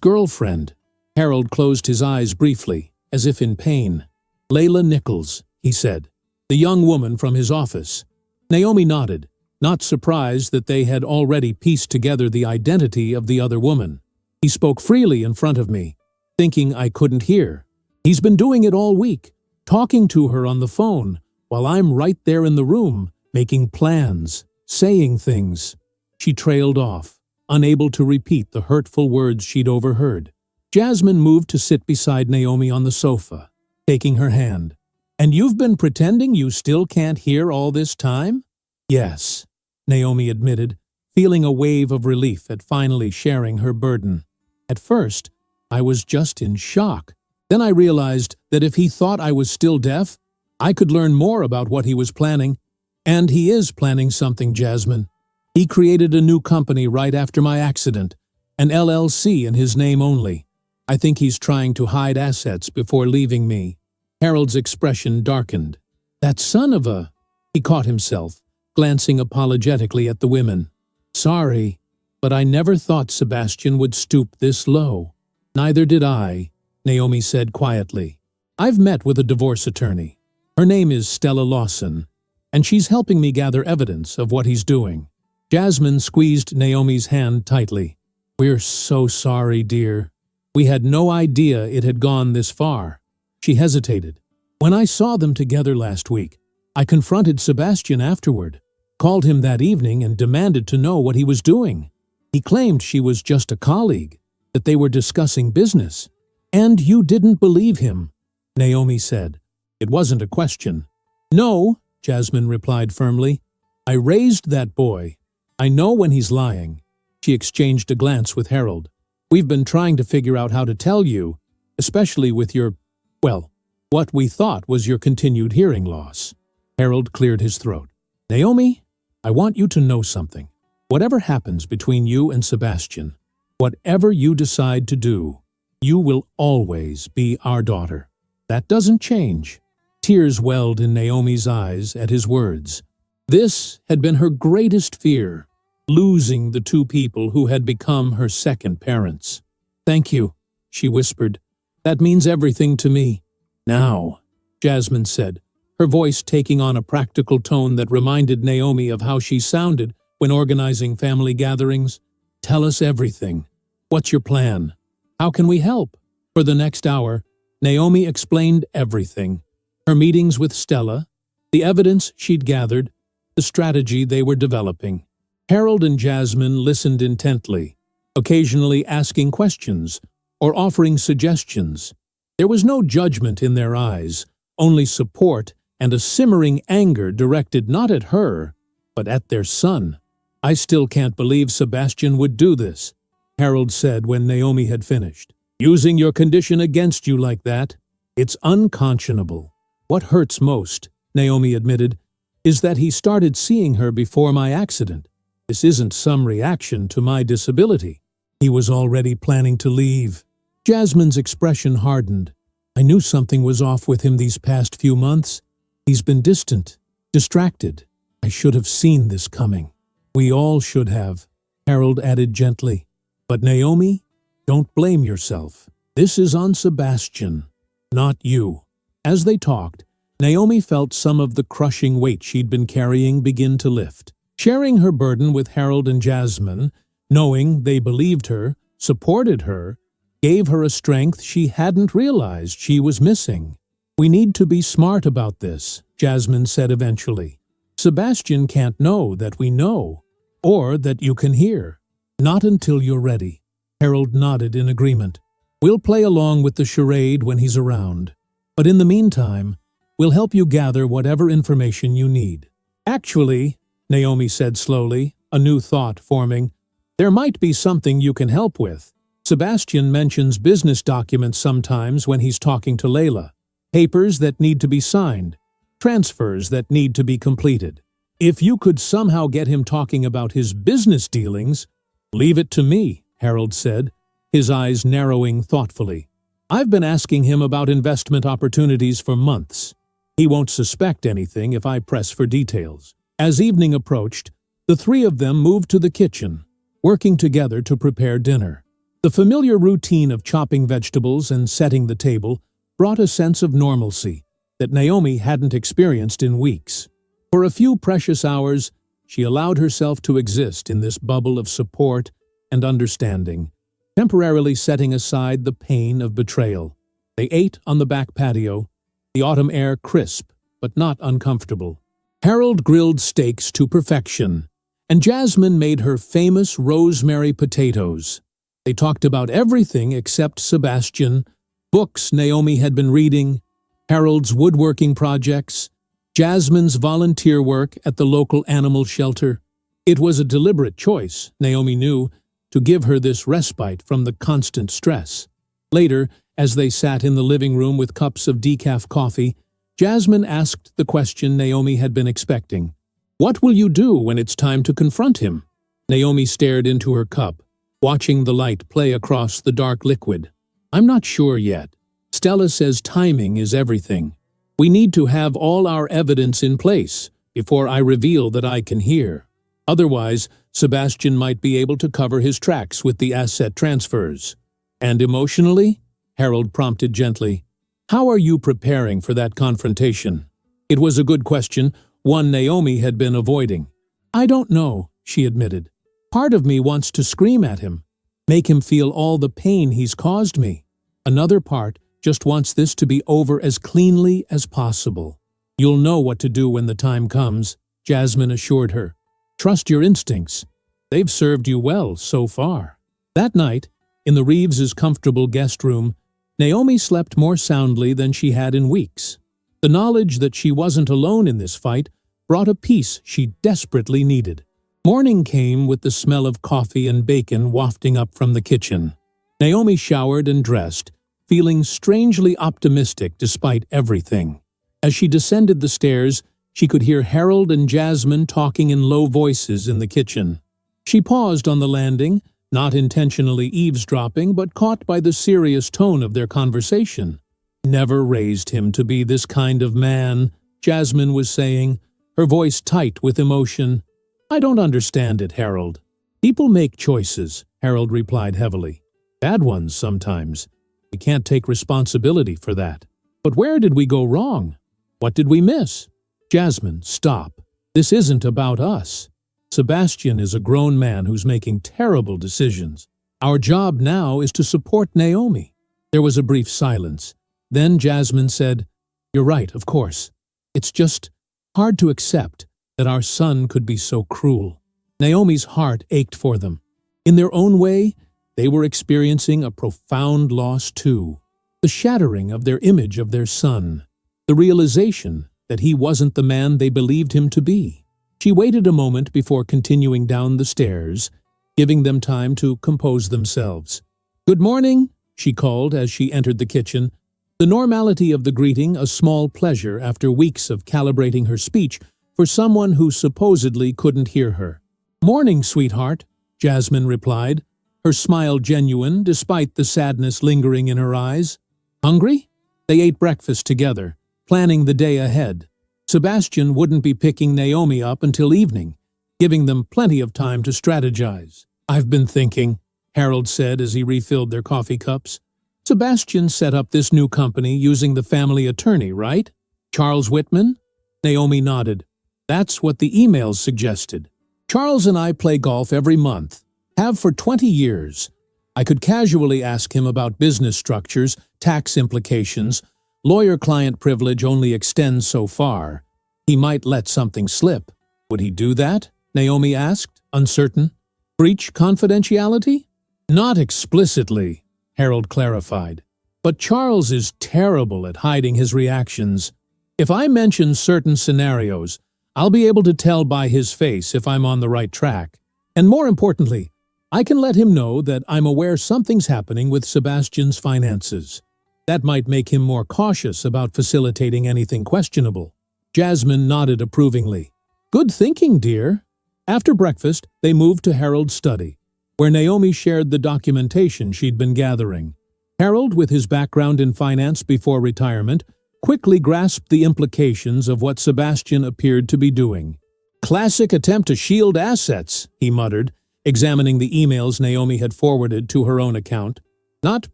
girlfriend. Harold closed his eyes briefly, as if in pain. Layla Nichols, he said, the young woman from his office. Naomi nodded, not surprised that they had already pieced together the identity of the other woman. He spoke freely in front of me, thinking I couldn't hear. He's been doing it all week, talking to her on the phone, while I'm right there in the room, making plans, saying things. She trailed off, unable to repeat the hurtful words she'd overheard. Jasmine moved to sit beside Naomi on the sofa, taking her hand. "And you've been pretending you still can't hear all this time?" "Yes," Naomi admitted, feeling a wave of relief at finally sharing her burden. "At first, I was just in shock. Then I realized that if he thought I was still deaf, I could learn more about what he was planning. And he is planning something, Jasmine. He created a new company right after my accident, an LLC in his name only. I think he's trying to hide assets before leaving me." Harold's expression darkened. "That son of a—" He caught himself, glancing apologetically at the women. "Sorry, but I never thought Sebastian would stoop this low." "Neither did I," Naomi said quietly. "I've met with a divorce attorney. Her name is Stella Lawson, and she's helping me gather evidence of what he's doing." Jasmine squeezed Naomi's hand tightly. "We're so sorry, dear. We had no idea it had gone this far." She hesitated. "When I saw them together last week, I confronted Sebastian afterward, called him that evening and demanded to know what he was doing. He claimed she was just a colleague, that they were discussing business. And you didn't believe him," Naomi said. "It wasn't a question." "No," Jasmine replied firmly. "I raised that boy. I know when he's lying." She exchanged a glance with Harold. "We've been trying to figure out how to tell you, especially with your, well, what we thought was your continued hearing loss." Harold cleared his throat. "Naomi, I want you to know something. Whatever happens between you and Sebastian, whatever you decide to do, you will always be our daughter. That doesn't change." Tears welled in Naomi's eyes at his words. This had been her greatest fear, losing the two people who had become her second parents. "Thank you," she whispered. "That means everything to me." "Now," Jasmine said, her voice taking on a practical tone that reminded Naomi of how she sounded when organizing family gatherings, "tell us everything. What's your plan? How can we help?" For the next hour, Naomi explained everything. Her meetings with Stella, the evidence she'd gathered, the strategy they were developing. Harold and Jasmine listened intently, occasionally asking questions or offering suggestions. There was no judgment in their eyes, only support and a simmering anger directed not at her, but at their son. "I still can't believe Sebastian would do this," Harold said when Naomi had finished. "Using your condition against you like that, it's unconscionable." "What hurts most," Naomi admitted, "is that he started seeing her before my accident. This isn't some reaction to my disability. He was already planning to leave." Jasmine's expression hardened. "I knew something was off with him these past few months. He's been distant, distracted. I should have seen this coming." "We all should have," Harold added gently. "But Naomi, don't blame yourself. This is on Sebastian, not you." As they talked, Naomi felt some of the crushing weight she'd been carrying begin to lift. Sharing her burden with Harold and Jasmine, knowing they believed her, supported her, gave her a strength she hadn't realized she was missing. "We need to be smart about this," Jasmine said eventually. "Sebastian can't know that we know, or that you can hear. Not until you're ready." Harold nodded in agreement. "We'll play along with the charade when he's around. But in the meantime, we'll help you gather whatever information you need." "Actually," Naomi said slowly, a new thought forming, "there might be something you can help with. Sebastian mentions business documents sometimes when he's talking to Layla. Papers that need to be signed, transfers that need to be completed. If you could somehow get him talking about his business dealings—" "Leave it to me," Harold said, his eyes narrowing thoughtfully. "I've been asking him about investment opportunities for months. He won't suspect anything if I press for details." As evening approached, the three of them moved to the kitchen, working together to prepare dinner. The familiar routine of chopping vegetables and setting the table brought a sense of normalcy that Naomi hadn't experienced in weeks. For a few precious hours, she allowed herself to exist in this bubble of support and understanding, temporarily setting aside the pain of betrayal. They ate on the back patio, the autumn air crisp but not uncomfortable. Harold grilled steaks to perfection, and Jasmine made her famous rosemary potatoes. They talked about everything except Sebastian, books Naomi had been reading, Harold's woodworking projects, Jasmine's volunteer work at the local animal shelter. It was a deliberate choice, Naomi knew, to give her this respite from the constant stress. Later, as they sat in the living room with cups of decaf coffee, Jasmine asked the question Naomi had been expecting. "What will you do when it's time to confront him?" Naomi stared into her cup, watching the light play across the dark liquid. "I'm not sure yet. Stella says timing is everything. We need to have all our evidence in place before I reveal that I can hear. Otherwise, Sebastian might be able to cover his tracks with the asset transfers." "And emotionally?" Harold prompted gently. "How are you preparing for that confrontation?" It was a good question, one Naomi had been avoiding. "I don't know," she admitted. "Part of me wants to scream at him, make him feel all the pain he's caused me. Another part just wants this to be over as cleanly as possible." "You'll know what to do when the time comes," Jasmine assured her. "Trust your instincts. They've served you well so far." That night, in the Reeves' comfortable guest room, Naomi slept more soundly than she had in weeks. The knowledge that she wasn't alone in this fight brought a peace she desperately needed. Morning came with the smell of coffee and bacon wafting up from the kitchen. Naomi showered and dressed, feeling strangely optimistic despite everything. As she descended the stairs, she could hear Harold and Jasmine talking in low voices in the kitchen. She paused on the landing, not intentionally eavesdropping, but caught by the serious tone of their conversation. "Never raised him to be this kind of man," Jasmine was saying, her voice tight with emotion. "I don't understand it, Harold." "People make choices," Harold replied heavily. "Bad ones sometimes. We can't take responsibility for that. But where did we go wrong? What did we miss?" "Jasmine, stop. This isn't about us. Sebastian is a grown man who's making terrible decisions. Our job now is to support Naomi." There was a brief silence. Then Jasmine said, "You're right, of course. It's just hard to accept that our son could be so cruel." Naomi's heart ached for them. In their own way, they were experiencing a profound loss too. The shattering of their image of their son. The realization that he wasn't the man they believed him to be. She waited a moment before continuing down the stairs, giving them time to compose themselves. "Good morning," she called as she entered the kitchen, the normality of the greeting a small pleasure after weeks of calibrating her speech for someone who supposedly couldn't hear her. "Morning, sweetheart," Jasmine replied, her smile genuine despite the sadness lingering in her eyes. "Hungry?" They ate breakfast together, planning the day ahead. Sebastian wouldn't be picking Naomi up until evening, giving them plenty of time to strategize. "I've been thinking," Harold said as he refilled their coffee cups. "Sebastian set up this new company using the family attorney, right? Charles Whitman?" Naomi nodded. "That's what the emails suggested. Charles and I play golf every month, have for 20 years. I could casually ask him about business structures, tax implications. Lawyer-client privilege only extends so far. He might let something slip. Would he do that?" Naomi asked, uncertain. "Breach confidentiality?" "Not explicitly," Harold clarified. "But Charles is terrible at hiding his reactions. If I mention certain scenarios, I'll be able to tell by his face if I'm on the right track. And more importantly, I can let him know that I'm aware something's happening with Sebastian's finances. That might make him more cautious about facilitating anything questionable." Jasmine nodded approvingly. "Good thinking, dear." After breakfast, they moved to Harold's study, where Naomi shared the documentation she'd been gathering. Harold, with his background in finance before retirement, quickly grasped the implications of what Sebastian appeared to be doing. "Classic attempt to shield assets," he muttered, examining the emails Naomi had forwarded to her own account. Not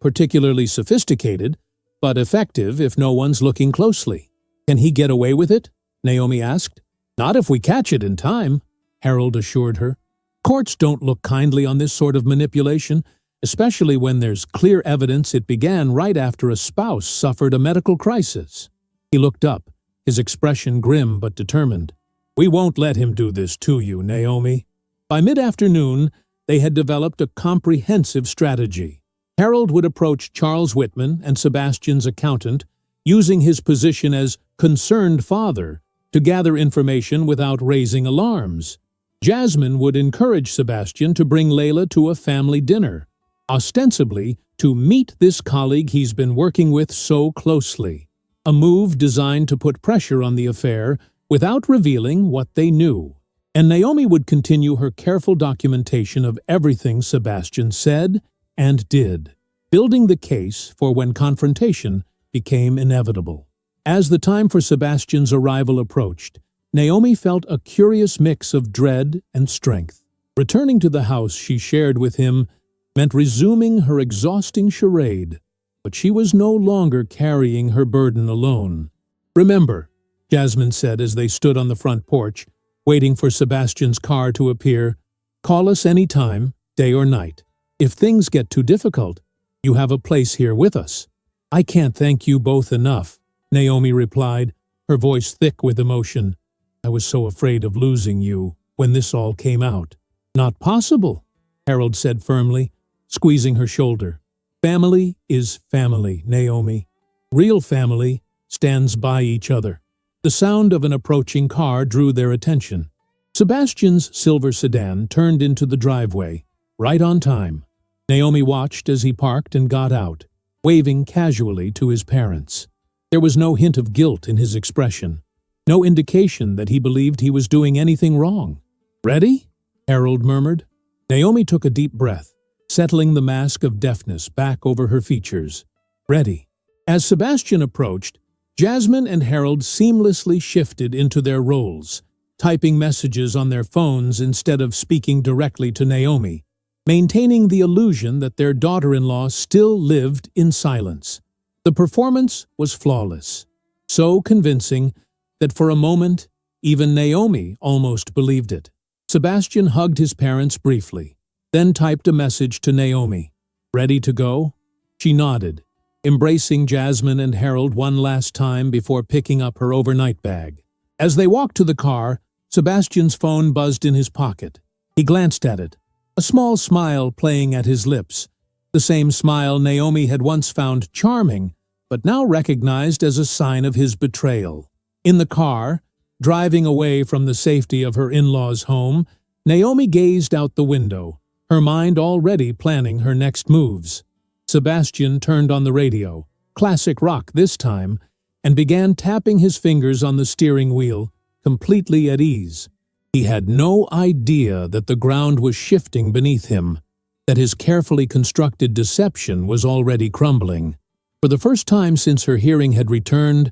particularly sophisticated, but effective if no one's looking closely. Can he get away with it? Naomi asked. Not if we catch it in time, Harold assured her. Courts don't look kindly on this sort of manipulation, especially when there's clear evidence it began right after a spouse suffered a medical crisis. He looked up, his expression grim but determined. We won't let him do this to you, Naomi. By mid-afternoon, they had developed a comprehensive strategy. Harold would approach Charles Whitman and Sebastian's accountant, using his position as concerned father to gather information without raising alarms. Jasmine would encourage Sebastian to bring Layla to a family dinner, ostensibly to meet this colleague he's been working with so closely, a move designed to put pressure on the affair without revealing what they knew. And Naomi would continue her careful documentation of everything Sebastian said and did, building the case for when confrontation became inevitable. As the time for Sebastian's arrival approached, Naomi felt a curious mix of dread and strength. Returning to the house she shared with him meant resuming her exhausting charade, but she was no longer carrying her burden alone. Remember, Jasmine said as they stood on the front porch, waiting for Sebastian's car to appear, call us any time, day or night. If things get too difficult, you have a place here with us. I can't thank you both enough, Naomi replied, her voice thick with emotion. I was so afraid of losing you when this all came out. Not possible, Harold said firmly, squeezing her shoulder. Family is family, Naomi. Real family stands by each other. The sound of an approaching car drew their attention. Sebastian's silver sedan turned into the driveway, right on time. Naomi watched as he parked and got out, waving casually to his parents. There was no hint of guilt in his expression, no indication that he believed he was doing anything wrong. Ready? Harold murmured. Naomi took a deep breath, settling the mask of deafness back over her features. Ready. As Sebastian approached, Jasmine and Harold seamlessly shifted into their roles, typing messages on their phones instead of speaking directly to Naomi, maintaining the illusion that their daughter-in-law still lived in silence. The performance was flawless, so convincing that for a moment, even Naomi almost believed it. Sebastian hugged his parents briefly, then typed a message to Naomi. Ready to go? She nodded, embracing Jasmine and Harold one last time before picking up her overnight bag. As they walked to the car, Sebastian's phone buzzed in his pocket. He glanced at it, a small smile playing at his lips, the same smile Naomi had once found charming, but now recognized as a sign of his betrayal. In the car, driving away from the safety of her in-laws' home, Naomi gazed out the window, her mind already planning her next moves. Sebastian turned on the radio, classic rock this time, and began tapping his fingers on the steering wheel, completely at ease. He had no idea that the ground was shifting beneath him, that his carefully constructed deception was already crumbling. For the first time since her hearing had returned,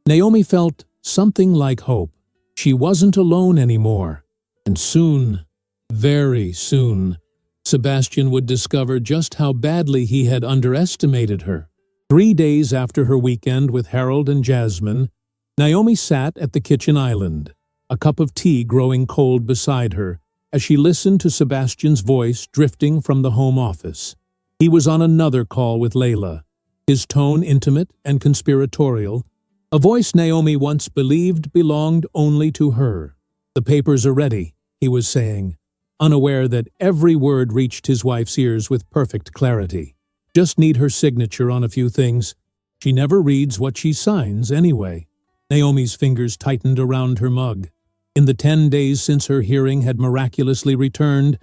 Naomi felt something like hope. She wasn't alone anymore, and soon, very soon, Sebastian would discover just how badly he had underestimated her. 3 days after her weekend with Harold and Jasmine, Naomi sat at the kitchen island, a cup of tea growing cold beside her, as she listened to Sebastian's voice drifting from the home office. He was on another call with Layla, his tone intimate and conspiratorial, a voice Naomi once believed belonged only to her. The papers are ready, he was saying, unaware that every word reached his wife's ears with perfect clarity. Just need her signature on a few things. She never reads what she signs anyway. Naomi's fingers tightened around her mug. In the 10 days since her hearing had miraculously returned,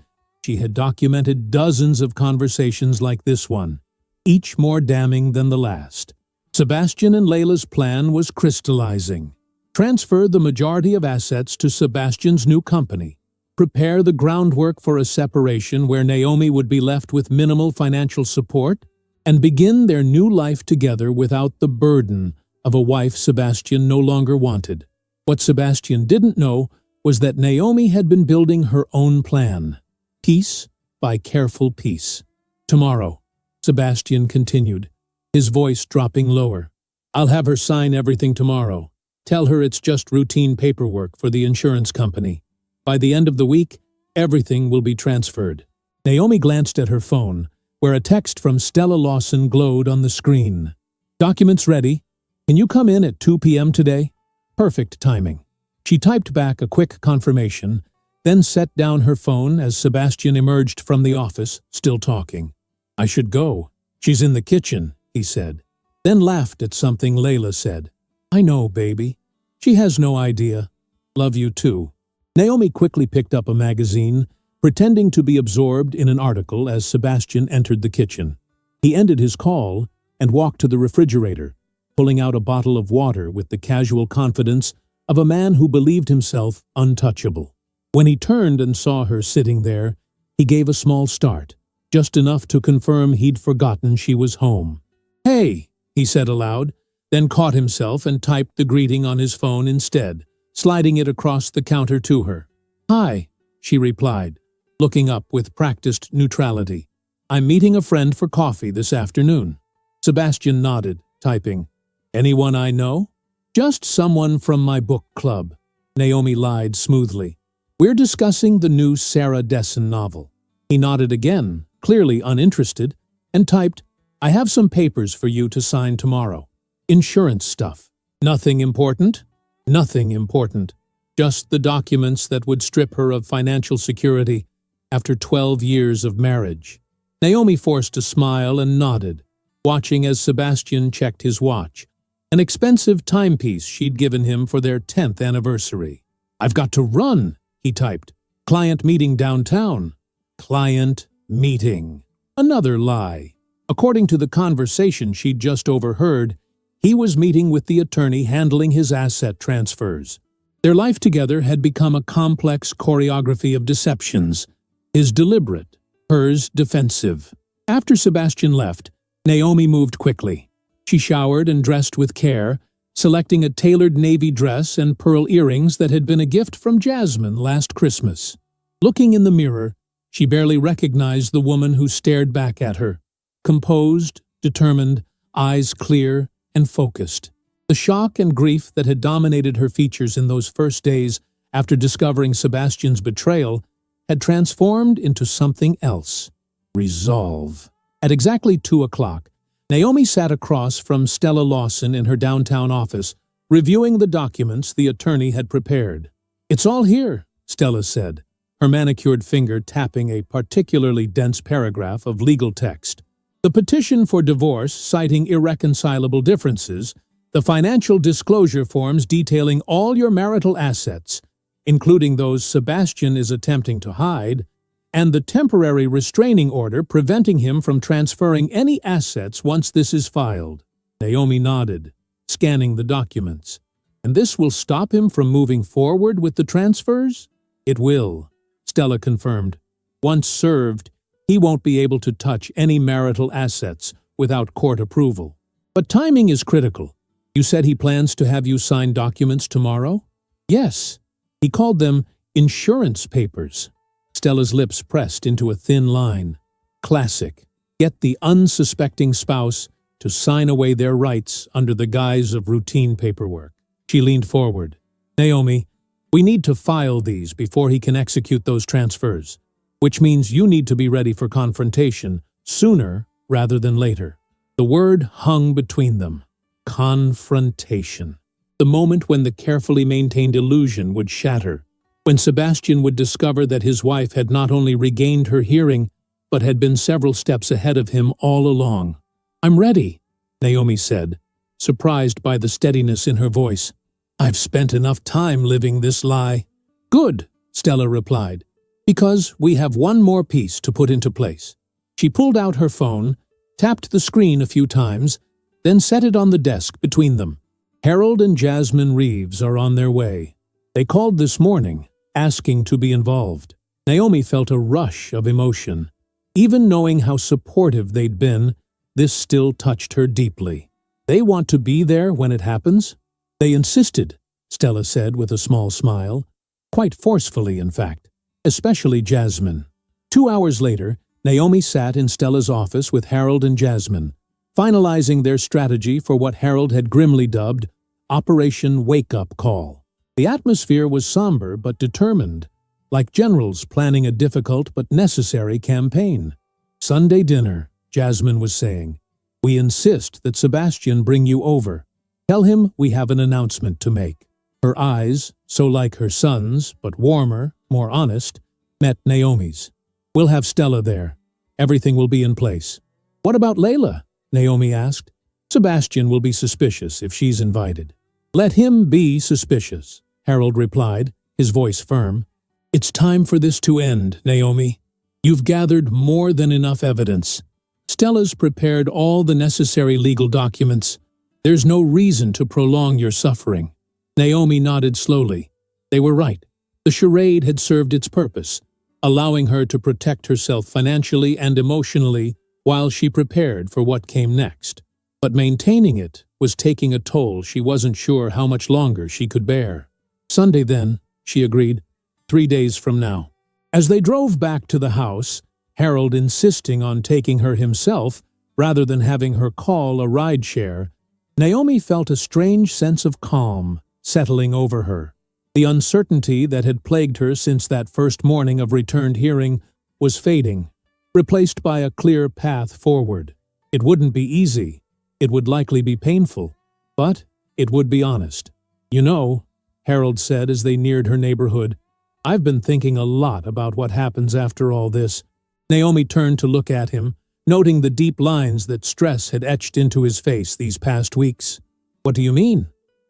she had documented dozens of conversations like this one, each more damning than the last. Sebastian and Layla's plan was crystallizing. Transfer the majority of assets to Sebastian's new company. Prepare the groundwork for a separation where Naomi would be left with minimal financial support, and begin their new life together without the burden of a wife Sebastian no longer wanted. What Sebastian didn't know was that Naomi had been building her own plan, piece by careful piece. Tomorrow, Sebastian continued, his voice dropping lower. I'll have her sign everything tomorrow. Tell her it's just routine paperwork for the insurance company. By the end of the week, everything will be transferred. Naomi glanced at her phone, where a text from Stella Lawson glowed on the screen. Documents ready. Can you come in at 2 p.m. today? Perfect timing. She typed back a quick confirmation, then set down her phone as Sebastian emerged from the office, still talking. I should go. She's in the kitchen, he said. Then laughed at something Layla said. I know, baby. She has no idea. Love you too. Naomi quickly picked up a magazine, pretending to be absorbed in an article as Sebastian entered the kitchen. He ended his call and walked to the refrigerator, pulling out a bottle of water with the casual confidence of a man who believed himself untouchable. When he turned and saw her sitting there, he gave a small start, just enough to confirm he'd forgotten she was home. Hey, he said aloud, then caught himself and typed the greeting on his phone instead, sliding it across the counter to her. Hi, she replied, looking up with practiced neutrality. I'm meeting a friend for coffee this afternoon. Sebastian nodded, typing. Anyone I know? Just someone from my book club. Naomi lied smoothly. We're discussing the new Sarah Dessen novel. He nodded again, clearly uninterested, and typed, I have some papers for you to sign tomorrow. Insurance stuff. Nothing important? Nothing important. Just the documents that would strip her of financial security after 12 years of marriage. Naomi forced a smile and nodded, watching as Sebastian checked his watch, an expensive timepiece she'd given him for their 10th anniversary. I've got to run, he typed. Client meeting downtown. Client meeting. Another lie. According to the conversation she'd just overheard, he was meeting with the attorney handling his asset transfers. Their life together had become a complex choreography of deceptions, his deliberate, hers defensive. After Sebastian left, Naomi moved quickly. She showered and dressed with care, selecting a tailored navy dress and pearl earrings that had been a gift from Jasmine last Christmas. Looking in the mirror, she barely recognized the woman who stared back at her, composed, determined, eyes clear and focused. The shock and grief that had dominated her features in those first days after discovering Sebastian's betrayal had transformed into something else. Resolve. At exactly 2 o'clock, Naomi sat across from Stella Lawson in her downtown office, reviewing the documents the attorney had prepared. It's all here, Stella said, her manicured finger tapping a particularly dense paragraph of legal text. The petition for divorce citing irreconcilable differences, the financial disclosure forms detailing all your marital assets, including those Sebastian is attempting to hide, and the temporary restraining order preventing him from transferring any assets once this is filed. Naomi nodded, scanning the documents. And this will stop him from moving forward with the transfers? It will, Stella confirmed. Once served, he won't be able to touch any marital assets without court approval. But timing is critical. You said he plans to have you sign documents tomorrow? Yes. He called them insurance papers. Stella's lips pressed into a thin line. Classic. Get the unsuspecting spouse to sign away their rights under the guise of routine paperwork. She leaned forward. Naomi, we need to file these before he can execute those transfers, which means you need to be ready for confrontation sooner rather than later. The word hung between them. Confrontation. The moment when the carefully maintained illusion would shatter, when Sebastian would discover that his wife had not only regained her hearing, but had been several steps ahead of him all along. I'm ready, Naomi said, surprised by the steadiness in her voice. I've spent enough time living this lie. Good, Stella replied, because we have one more piece to put into place. She pulled out her phone, tapped the screen a few times, then set it on the desk between them. Harold and Jasmine Reeves are on their way. They called this morning, asking to be involved. Naomi felt a rush of emotion. Even knowing how supportive they'd been, this still touched her deeply. They want to be there when it happens? They insisted, Stella said with a small smile. Quite forcefully, in fact. Especially Jasmine. 2 hours later, Naomi sat in Stella's office with Harold and Jasmine, finalizing their strategy for what Harold had grimly dubbed Operation Wake Up Call. The atmosphere was somber but determined, like generals planning a difficult but necessary campaign. "Sunday dinner," Jasmine was saying. "We insist that Sebastian bring you over. Tell him we have an announcement to make." Her eyes, so like her son's, but warmer, more honest, met Naomi's. "We'll have Stella there. Everything will be in place." "What about Layla?" Naomi asked. "Sebastian will be suspicious if she's invited." "Let him be suspicious," Harold replied, his voice firm. "It's time for this to end, Naomi. You've gathered more than enough evidence. Stella's prepared all the necessary legal documents. There's no reason to prolong your suffering." Naomi nodded slowly. They were right. The charade had served its purpose, allowing her to protect herself financially and emotionally while she prepared for what came next. But maintaining it was taking a toll she wasn't sure how much longer she could bear. "Sunday then," she agreed. 3 days from now." As they drove back to the house, Harold insisting on taking her himself rather than having her call a rideshare, Naomi felt a strange sense of calm settling over her. The uncertainty that had plagued her since that first morning of returned hearing was fading, replaced by a clear path forward. It wouldn't be easy. It would likely be painful, but it would be honest. "You know," Harold said as they neared her neighborhood, "I've been thinking a lot about what happens after all this." Naomi turned to look at him, noting the deep lines that stress had etched into his face these past weeks. "What do you mean?"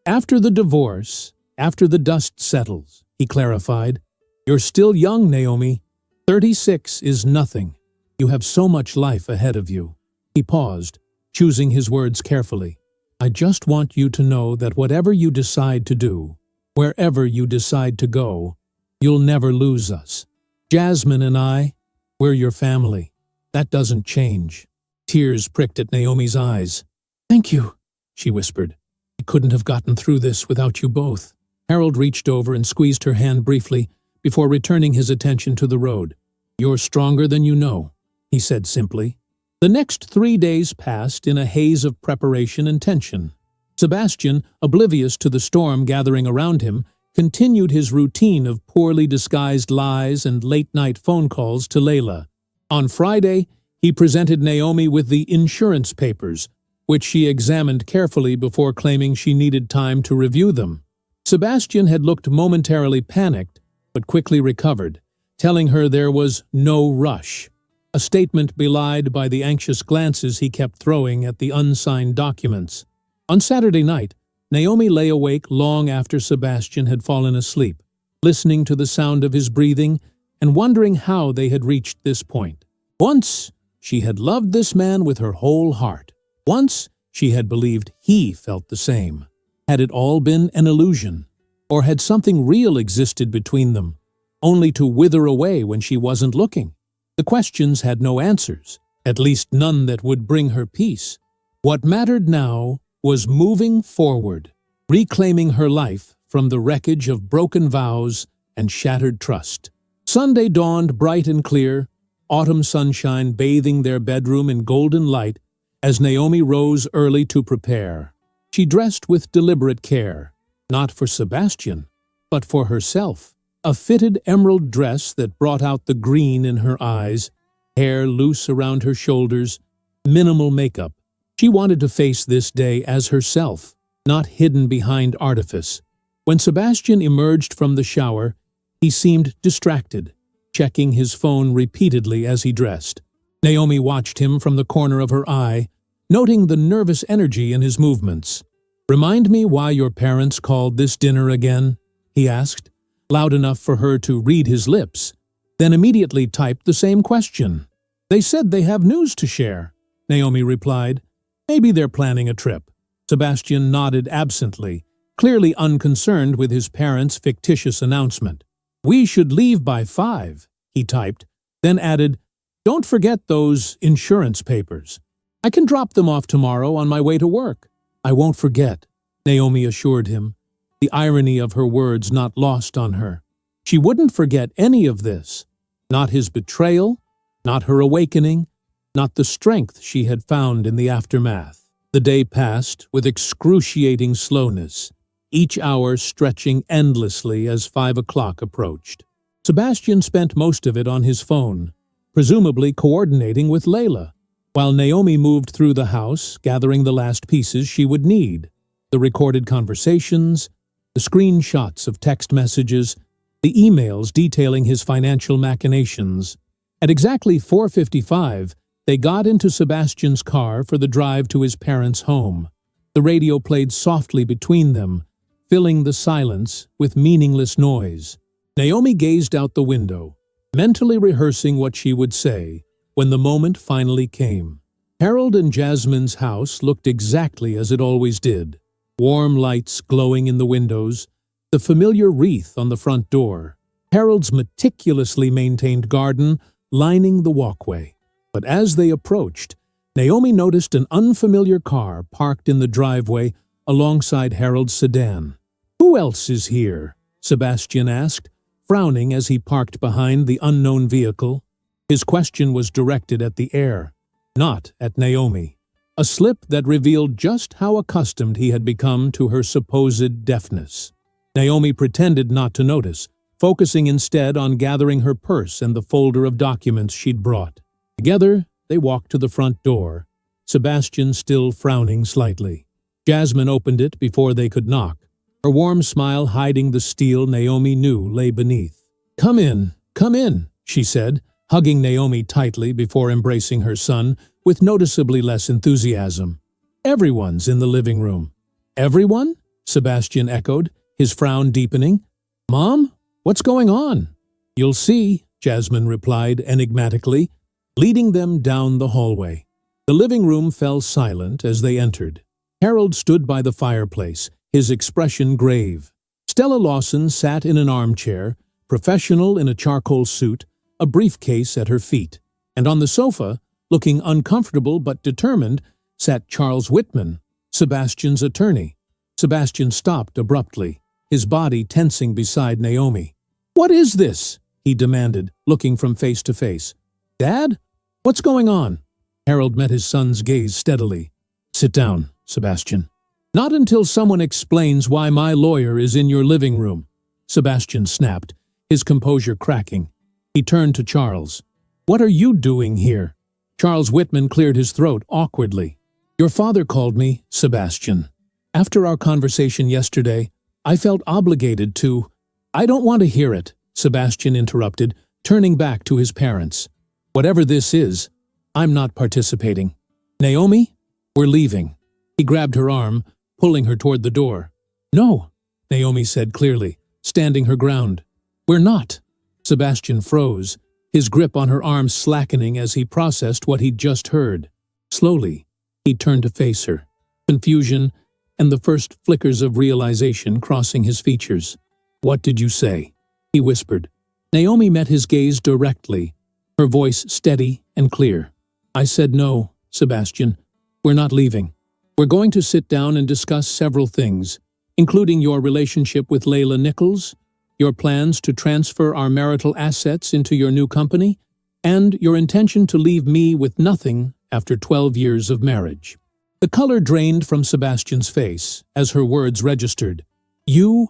"After the divorce, after the dust settles," he clarified. "You're still young, Naomi. 36 is nothing. You have so much life ahead of you." He paused, choosing his words carefully. "I just want you to know that whatever you decide to do, wherever you decide to go, you'll never lose us. Jasmine and I, we're your family. That doesn't change." Tears pricked at Naomi's eyes. "Thank you," she whispered. "I couldn't have gotten through this without you both." Harold reached over and squeezed her hand briefly before returning his attention to the road. "You're stronger than you know," he said simply. The next 3 days passed in a haze of preparation and tension. Sebastian, oblivious to the storm gathering around him, continued his routine of poorly disguised lies and late-night phone calls to Layla. On Friday, he presented Naomi with the insurance papers, which she examined carefully before claiming she needed time to review them. Sebastian had looked momentarily panicked, but quickly recovered, telling her there was no rush, a statement belied by the anxious glances he kept throwing at the unsigned documents. On Saturday night, Naomi lay awake long after Sebastian had fallen asleep, listening to the sound of his breathing and wondering how they had reached this point. Once, she had loved this man with her whole heart. Once, she had believed he felt the same. Had it all been an illusion? Or had something real existed between them, only to wither away when she wasn't looking? The questions had no answers, at least none that would bring her peace. What mattered now was moving forward, reclaiming her life from the wreckage of broken vows and shattered trust. Sunday dawned bright and clear, autumn sunshine bathing their bedroom in golden light as Naomi rose early to prepare. She dressed with deliberate care, not for Sebastian, but for herself. A fitted emerald dress that brought out the green in her eyes, hair loose around her shoulders, minimal makeup. She wanted to face this day as herself, not hidden behind artifice. When Sebastian emerged from the shower, he seemed distracted, checking his phone repeatedly as he dressed. Naomi watched him from the corner of her eye, noting the nervous energy in his movements. "Remind me why your parents called this dinner again?" he asked, loud enough for her to read his lips, then immediately typed the same question. "They said they have news to share," Naomi replied. "Maybe they're planning a trip." Sebastian nodded absently, clearly unconcerned with his parents' fictitious announcement. "We should leave by 5, he typed, then added, "Don't forget those insurance papers. I can drop them off tomorrow on my way to work." "I won't forget," Naomi assured him, the irony of her words not lost on her. She wouldn't forget any of this. Not his betrayal, Not her awakening, not the strength she had found in the aftermath. The day passed with excruciating slowness, each hour stretching endlessly as 5 o'clock approached. Sebastian spent most of it on his phone, presumably coordinating with Layla, while Naomi moved through the house, gathering the last pieces she would need: the recorded conversations, the screenshots of text messages, the emails detailing his financial machinations. At exactly 4:55, they got into Sebastian's car for the drive to his parents' home. The radio played softly between them, filling the silence with meaningless noise. Naomi gazed out the window, mentally rehearsing what she would say when the moment finally came. Harold and Jasmine's house looked exactly as it always did. Warm lights glowing in the windows, the familiar wreath on the front door, Harold's meticulously maintained garden lining the walkway. But as they approached, Naomi noticed an unfamiliar car parked in the driveway alongside Harold's sedan. "Who else is here?" Sebastian asked, frowning as he parked behind the unknown vehicle. His question was directed at the air, not at Naomi. A slip that revealed just how accustomed he had become to her supposed deafness. Naomi pretended not to notice, focusing instead on gathering her purse and the folder of documents she'd brought. Together, they walked to the front door, Sebastian still frowning slightly. Jasmine opened it before they could knock, her warm smile hiding the steel Naomi knew lay beneath. Come in," she said, hugging Naomi tightly before embracing her son with noticeably less enthusiasm. "Everyone's in the living room." "Everyone?" Sebastian echoed, his frown deepening. "Mom, what's going on?" "You'll see," Jasmine replied enigmatically, leading them down the hallway. The living room fell silent as they entered. Harold stood by the fireplace, his expression grave. Stella Lawson sat in an armchair, professional in a charcoal suit, a briefcase at her feet. And on the sofa, looking uncomfortable but determined, sat Charles Whitman, Sebastian's attorney. Sebastian stopped abruptly, his body tensing beside Naomi. "What is this?" he demanded, looking from face to face. "Dad? What's going on?" Harold met his son's gaze steadily. "Sit down, Sebastian." "Not until someone explains why my lawyer is in your living room," Sebastian snapped, his composure cracking. He turned to Charles. "What are you doing here?" Charles Whitman cleared his throat awkwardly. "Your father called me, Sebastian. After our conversation yesterday, I felt obligated to—" "I don't want to hear it," Sebastian interrupted, turning back to his parents. "Whatever this is, I'm not participating. Naomi, we're leaving." He grabbed her arm, pulling her toward the door. "No," Naomi said clearly, standing her ground. "We're not." Sebastian froze, his grip on her arm slackening as he processed what he'd just heard. Slowly, he turned to face her, confusion and the first flickers of realization crossing his features. "What did you say?" he whispered. Naomi met his gaze directly, her voice steady and clear. "I said no, Sebastian. We're not leaving. We're going to sit down and discuss several things, including your relationship with Layla Nichols, your plans to transfer our marital assets into your new company, and your intention to leave me with nothing after 12 years of marriage." The color drained from Sebastian's face as her words registered. You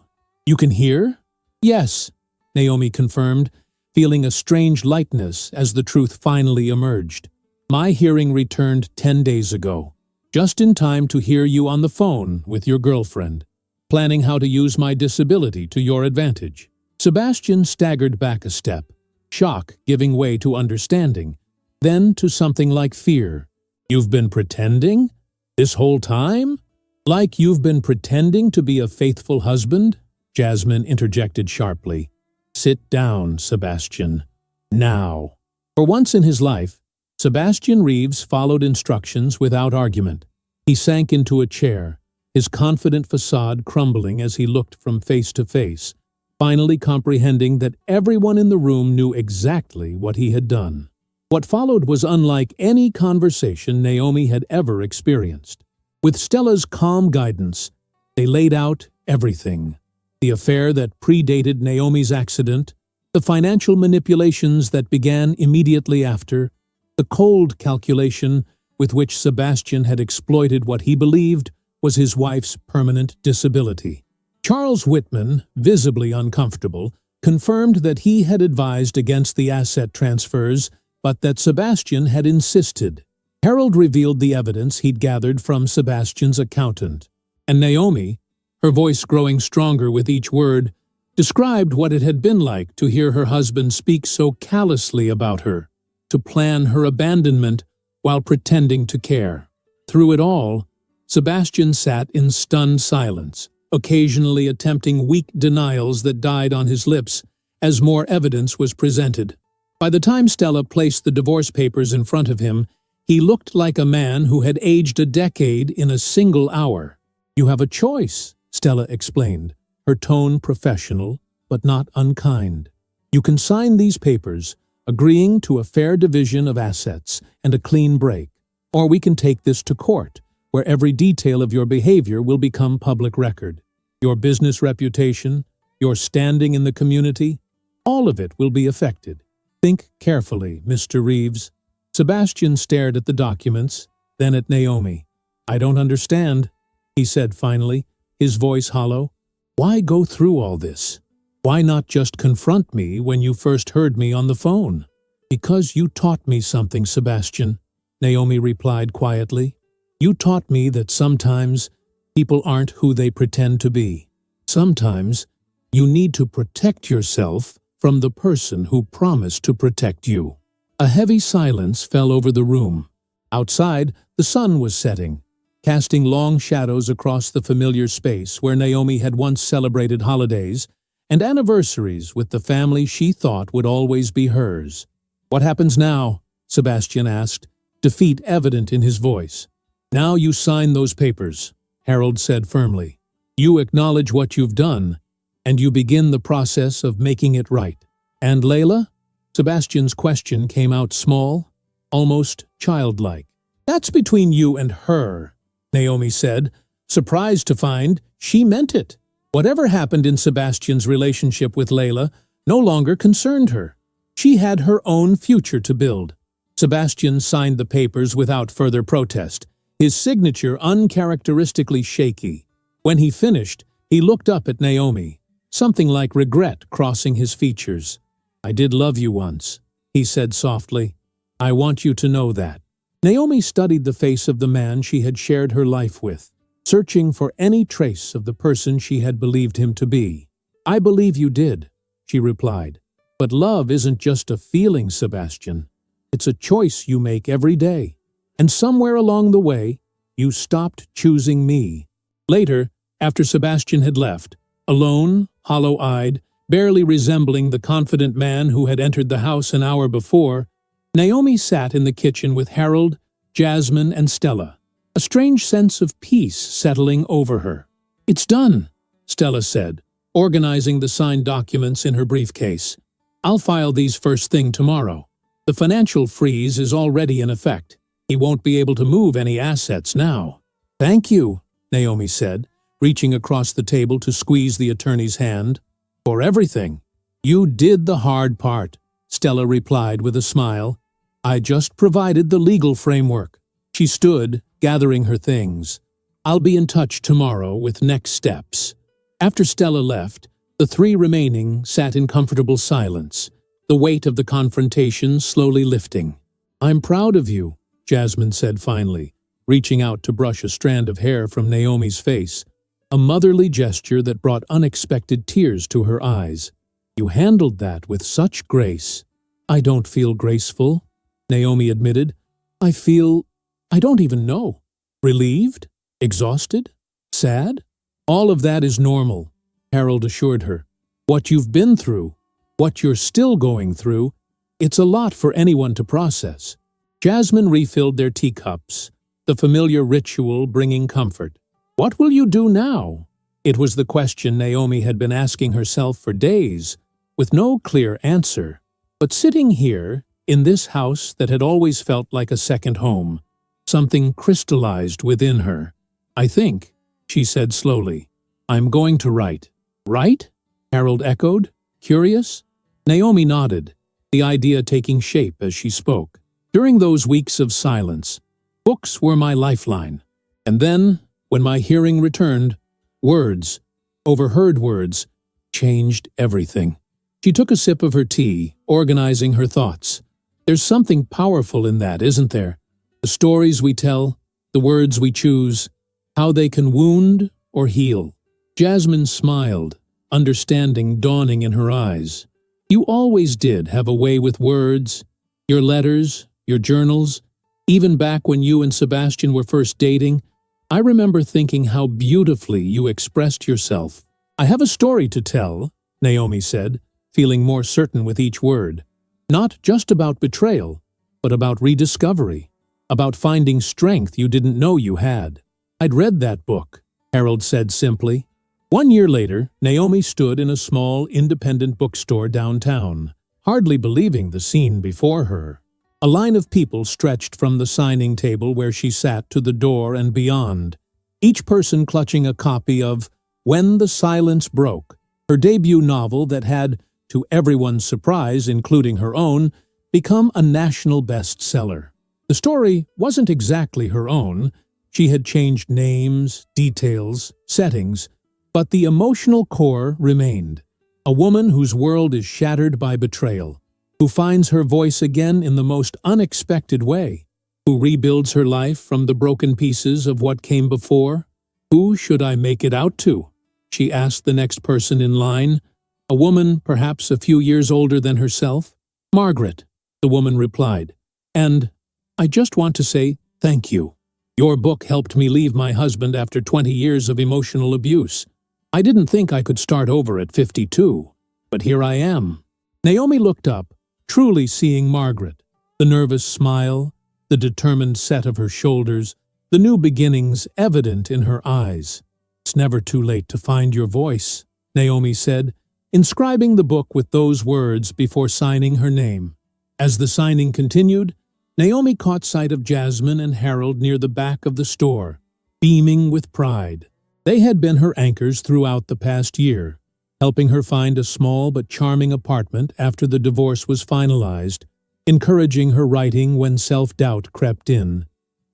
can hear?" "Yes," Naomi confirmed, feeling a strange lightness as the truth finally emerged. "My hearing returned 10 days ago, just in time to hear you on the phone with your girlfriend, planning how to use my disability to your advantage." Sebastian staggered back a step, shock giving way to understanding, then to something like fear. "You've been pretending? This whole time? Like you've been pretending to be a faithful husband?" Jasmine interjected sharply. "Sit down, Sebastian. Now." For once in his life, Sebastian Reeves followed instructions without argument. He sank into a chair, his confident facade crumbling as he looked from face to face, finally comprehending that everyone in the room knew exactly what he had done. What followed was unlike any conversation Naomi had ever experienced. With Stella's calm guidance, they laid out everything. The affair that predated Naomi's accident, the financial manipulations that began immediately after, the cold calculation with which Sebastian had exploited what he believed was his wife's permanent disability. Charles Whitman, visibly uncomfortable, confirmed that he had advised against the asset transfers, but that Sebastian had insisted. Harold revealed the evidence he'd gathered from Sebastian's accountant, and Naomi, her voice growing stronger with each word, described what it had been like to hear her husband speak so callously about her, to plan her abandonment while pretending to care. Through it all, Sebastian sat in stunned silence, occasionally attempting weak denials that died on his lips as more evidence was presented. By the time Stella placed the divorce papers in front of him, he looked like a man who had aged a decade in a single hour. "You have a choice," Stella explained, her tone professional but not unkind. "You can sign these papers, agreeing to a fair division of assets and a clean break, or we can take this to court, where every detail of your behavior will become public record. Your business reputation, your standing in the community, all of it will be affected. Think carefully, Mr. Reeves." Sebastian stared at the documents, then at Naomi. "I don't understand," he said finally, his voice hollow. "Why go through all this? Why not just confront me when you first heard me on the phone?" "Because you taught me something, Sebastian," Naomi replied quietly. "You taught me that sometimes people aren't who they pretend to be. Sometimes you need to protect yourself from the person who promised to protect you." A heavy silence fell over the room. Outside, the sun was setting, casting long shadows across the familiar space where Naomi had once celebrated holidays and anniversaries with the family she thought would always be hers. "What happens now?" Sebastian asked, defeat evident in his voice. "Now you sign those papers," Harold said firmly. "You acknowledge what you've done, and you begin the process of making it right." "And Layla?" Sebastian's question came out small, almost childlike. "That's between you and her," Naomi said, surprised to find she meant it. Whatever happened in Sebastian's relationship with Layla no longer concerned her. She had her own future to build. Sebastian signed the papers without further protest, his signature uncharacteristically shaky. When he finished, he looked up at Naomi, something like regret crossing his features. "I did love you once," he said softly. "I want you to know that." Naomi studied the face of the man she had shared her life with, searching for any trace of the person she had believed him to be. "I believe you did," she replied. "But love isn't just a feeling, Sebastian. It's a choice you make every day. And somewhere along the way, you stopped choosing me." Later, after Sebastian had left, alone, hollow-eyed, barely resembling the confident man who had entered the house an hour before, Naomi sat in the kitchen with Harold, Jasmine, and Stella, a strange sense of peace settling over her. "It's done," Stella said, organizing the signed documents in her briefcase. "I'll file these first thing tomorrow. The financial freeze is already in effect. He won't be able to move any assets now." "Thank you," Naomi said, reaching across the table to squeeze the attorney's hand. "For everything." "You did the hard part," Stella replied with a smile. "I just provided the legal framework." She stood, gathering her things. "I'll be in touch tomorrow with next steps." After Stella left, the three remaining sat in comfortable silence, the weight of the confrontation slowly lifting. "I'm proud of you," Jasmine said finally, reaching out to brush a strand of hair from Naomi's face, a motherly gesture that brought unexpected tears to her eyes. "You handled that with such grace." "I don't feel graceful," Naomi admitted. I don't even know. Relieved? Exhausted? Sad? All of that is normal," Harold assured her. "What you've been through, what you're still going through, it's a lot for anyone to process." Jasmine refilled their teacups, the familiar ritual bringing comfort. "What will you do now?" It was the question Naomi had been asking herself for days, with no clear answer. But sitting here, in this house that had always felt like a second home, something crystallized within her. "I think," she said slowly, "I'm going to write." "Write?" Harold echoed, curious. Naomi nodded, the idea taking shape as she spoke. During those weeks of silence, books were my lifeline. And then, when my hearing returned, words, overheard words, changed everything. She took a sip of her tea, organizing her thoughts. There's something powerful in that, isn't there? The stories we tell, the words we choose, how they can wound or heal. Jasmine smiled, understanding dawning in her eyes. You always did have a way with words, your letters, your journals. Even back when you and Sebastian were first dating, I remember thinking how beautifully you expressed yourself. I have a story to tell, Naomi said, feeling more certain with each word. Not just about betrayal, but about rediscovery, about finding strength you didn't know you had. I'd read that book, Harold said simply. 1 year later, Naomi stood in a small, independent bookstore downtown, hardly believing the scene before her. A line of people stretched from the signing table where she sat to the door and beyond, each person clutching a copy of When the Silence Broke, her debut novel that had, to everyone's surprise, including her own, become a national bestseller. The story wasn't exactly her own. She had changed names, details, settings, but the emotional core remained. A woman whose world is shattered by betrayal, who finds her voice again in the most unexpected way, who rebuilds her life from the broken pieces of what came before. Who should I make it out to? She asked the next person in line, a woman perhaps a few years older than herself. Margaret, the woman replied, and I just want to say thank you. Your book helped me leave my husband after 20 years of emotional abuse. I didn't think I could start over at 52, but here I am. Naomi looked up, truly seeing Margaret, the nervous smile, the determined set of her shoulders, the new beginnings evident in her eyes. It's never too late to find your voice, Naomi said, inscribing the book with those words before signing her name. As the signing continued, Naomi caught sight of Jasmine and Harold near the back of the store, beaming with pride. They had been her anchors throughout the past year, helping her find a small but charming apartment after the divorce was finalized, encouraging her writing when self-doubt crept in,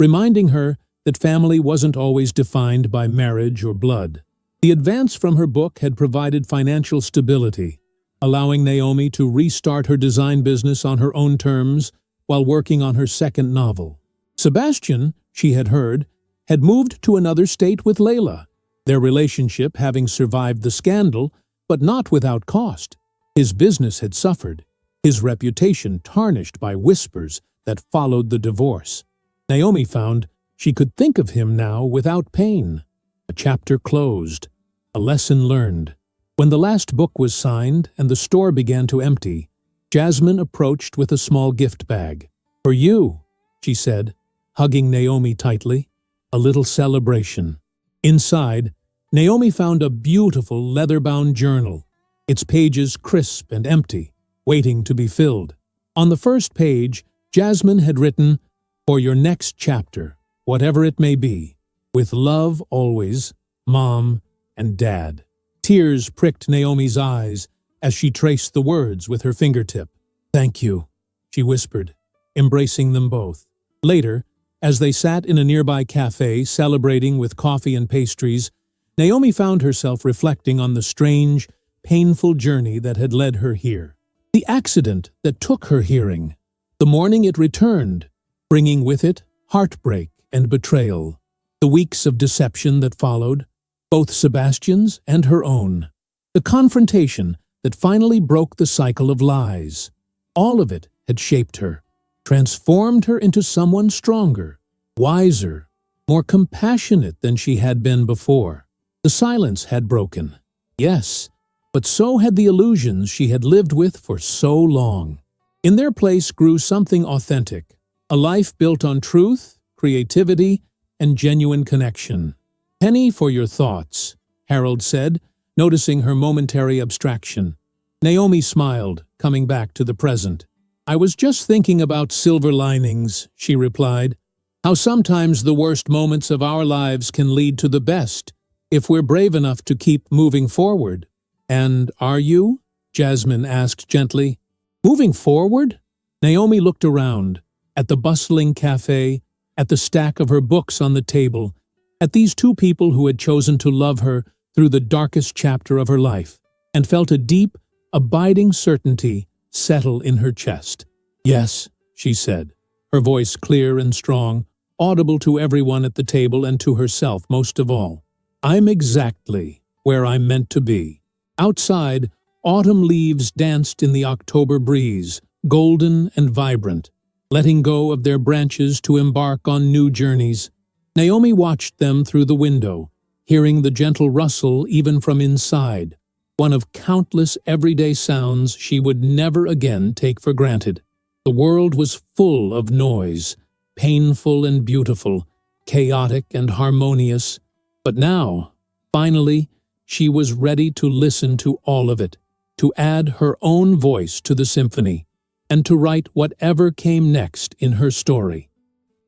reminding her that family wasn't always defined by marriage or blood. The advance from her book had provided financial stability, allowing Naomi to restart her design business on her own terms while working on her second novel. Sebastian, she had heard, had moved to another state with Layla, their relationship having survived the scandal, but not without cost. His business had suffered, his reputation tarnished by whispers that followed the divorce. Naomi found she could think of him now without pain. A chapter closed, a lesson learned. When the last book was signed and the store began to empty, Jasmine approached with a small gift bag. For you, she said, hugging Naomi tightly, a little celebration. Inside, Naomi found a beautiful leather-bound journal, its pages crisp and empty, waiting to be filled. On the first page, Jasmine had written, "For your next chapter, whatever it may be, with love always, Mom and Dad." Tears pricked Naomi's eyes as she traced the words with her fingertip. "Thank you," she whispered, embracing them both. Later, as they sat in a nearby cafe celebrating with coffee and pastries, Naomi found herself reflecting on the strange, painful journey that had led her here. The accident that took her hearing. The morning it returned, bringing with it heartbreak and betrayal. The weeks of deception that followed, both Sebastian's and her own. The confrontation that finally broke the cycle of lies. All of it had shaped her, transformed her into someone stronger, wiser, more compassionate than she had been before. The silence had broken, yes, but so had the illusions she had lived with for so long. In their place grew something authentic, a life built on truth, creativity, and genuine connection. "Penny for your thoughts," Harold said, noticing her momentary abstraction. Naomi smiled, coming back to the present. "I was just thinking about silver linings," she replied. "How sometimes the worst moments of our lives can lead to the best, if we're brave enough to keep moving forward." "And are you?" Jasmine asked gently. Moving forward? Naomi looked around, at the bustling cafe, at the stack of her books on the table, at these two people who had chosen to love her through the darkest chapter of her life, and felt a deep, abiding certainty settle in her chest. Yes, she said, her voice clear and strong, audible to everyone at the table and to herself most of all. I'm exactly where I'm meant to be. Outside, autumn leaves danced in the October breeze, golden and vibrant, letting go of their branches to embark on new journeys. Naomi watched them through the window, hearing the gentle rustle even from inside, one of countless everyday sounds she would never again take for granted. The world was full of noise, painful and beautiful, chaotic and harmonious, but now, finally, she was ready to listen to all of it, to add her own voice to the symphony, and to write whatever came next in her story.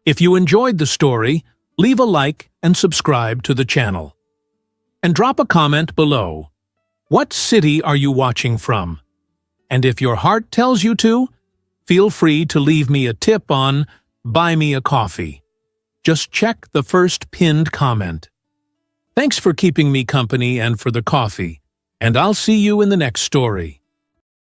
If you enjoyed the story, leave a like and subscribe to the channel. And drop a comment below. What city are you watching from? And if your heart tells you to, feel free to leave me a tip on Buy Me a Coffee. Just check the first pinned comment. Thanks for keeping me company and for the coffee, and I'll see you in the next story.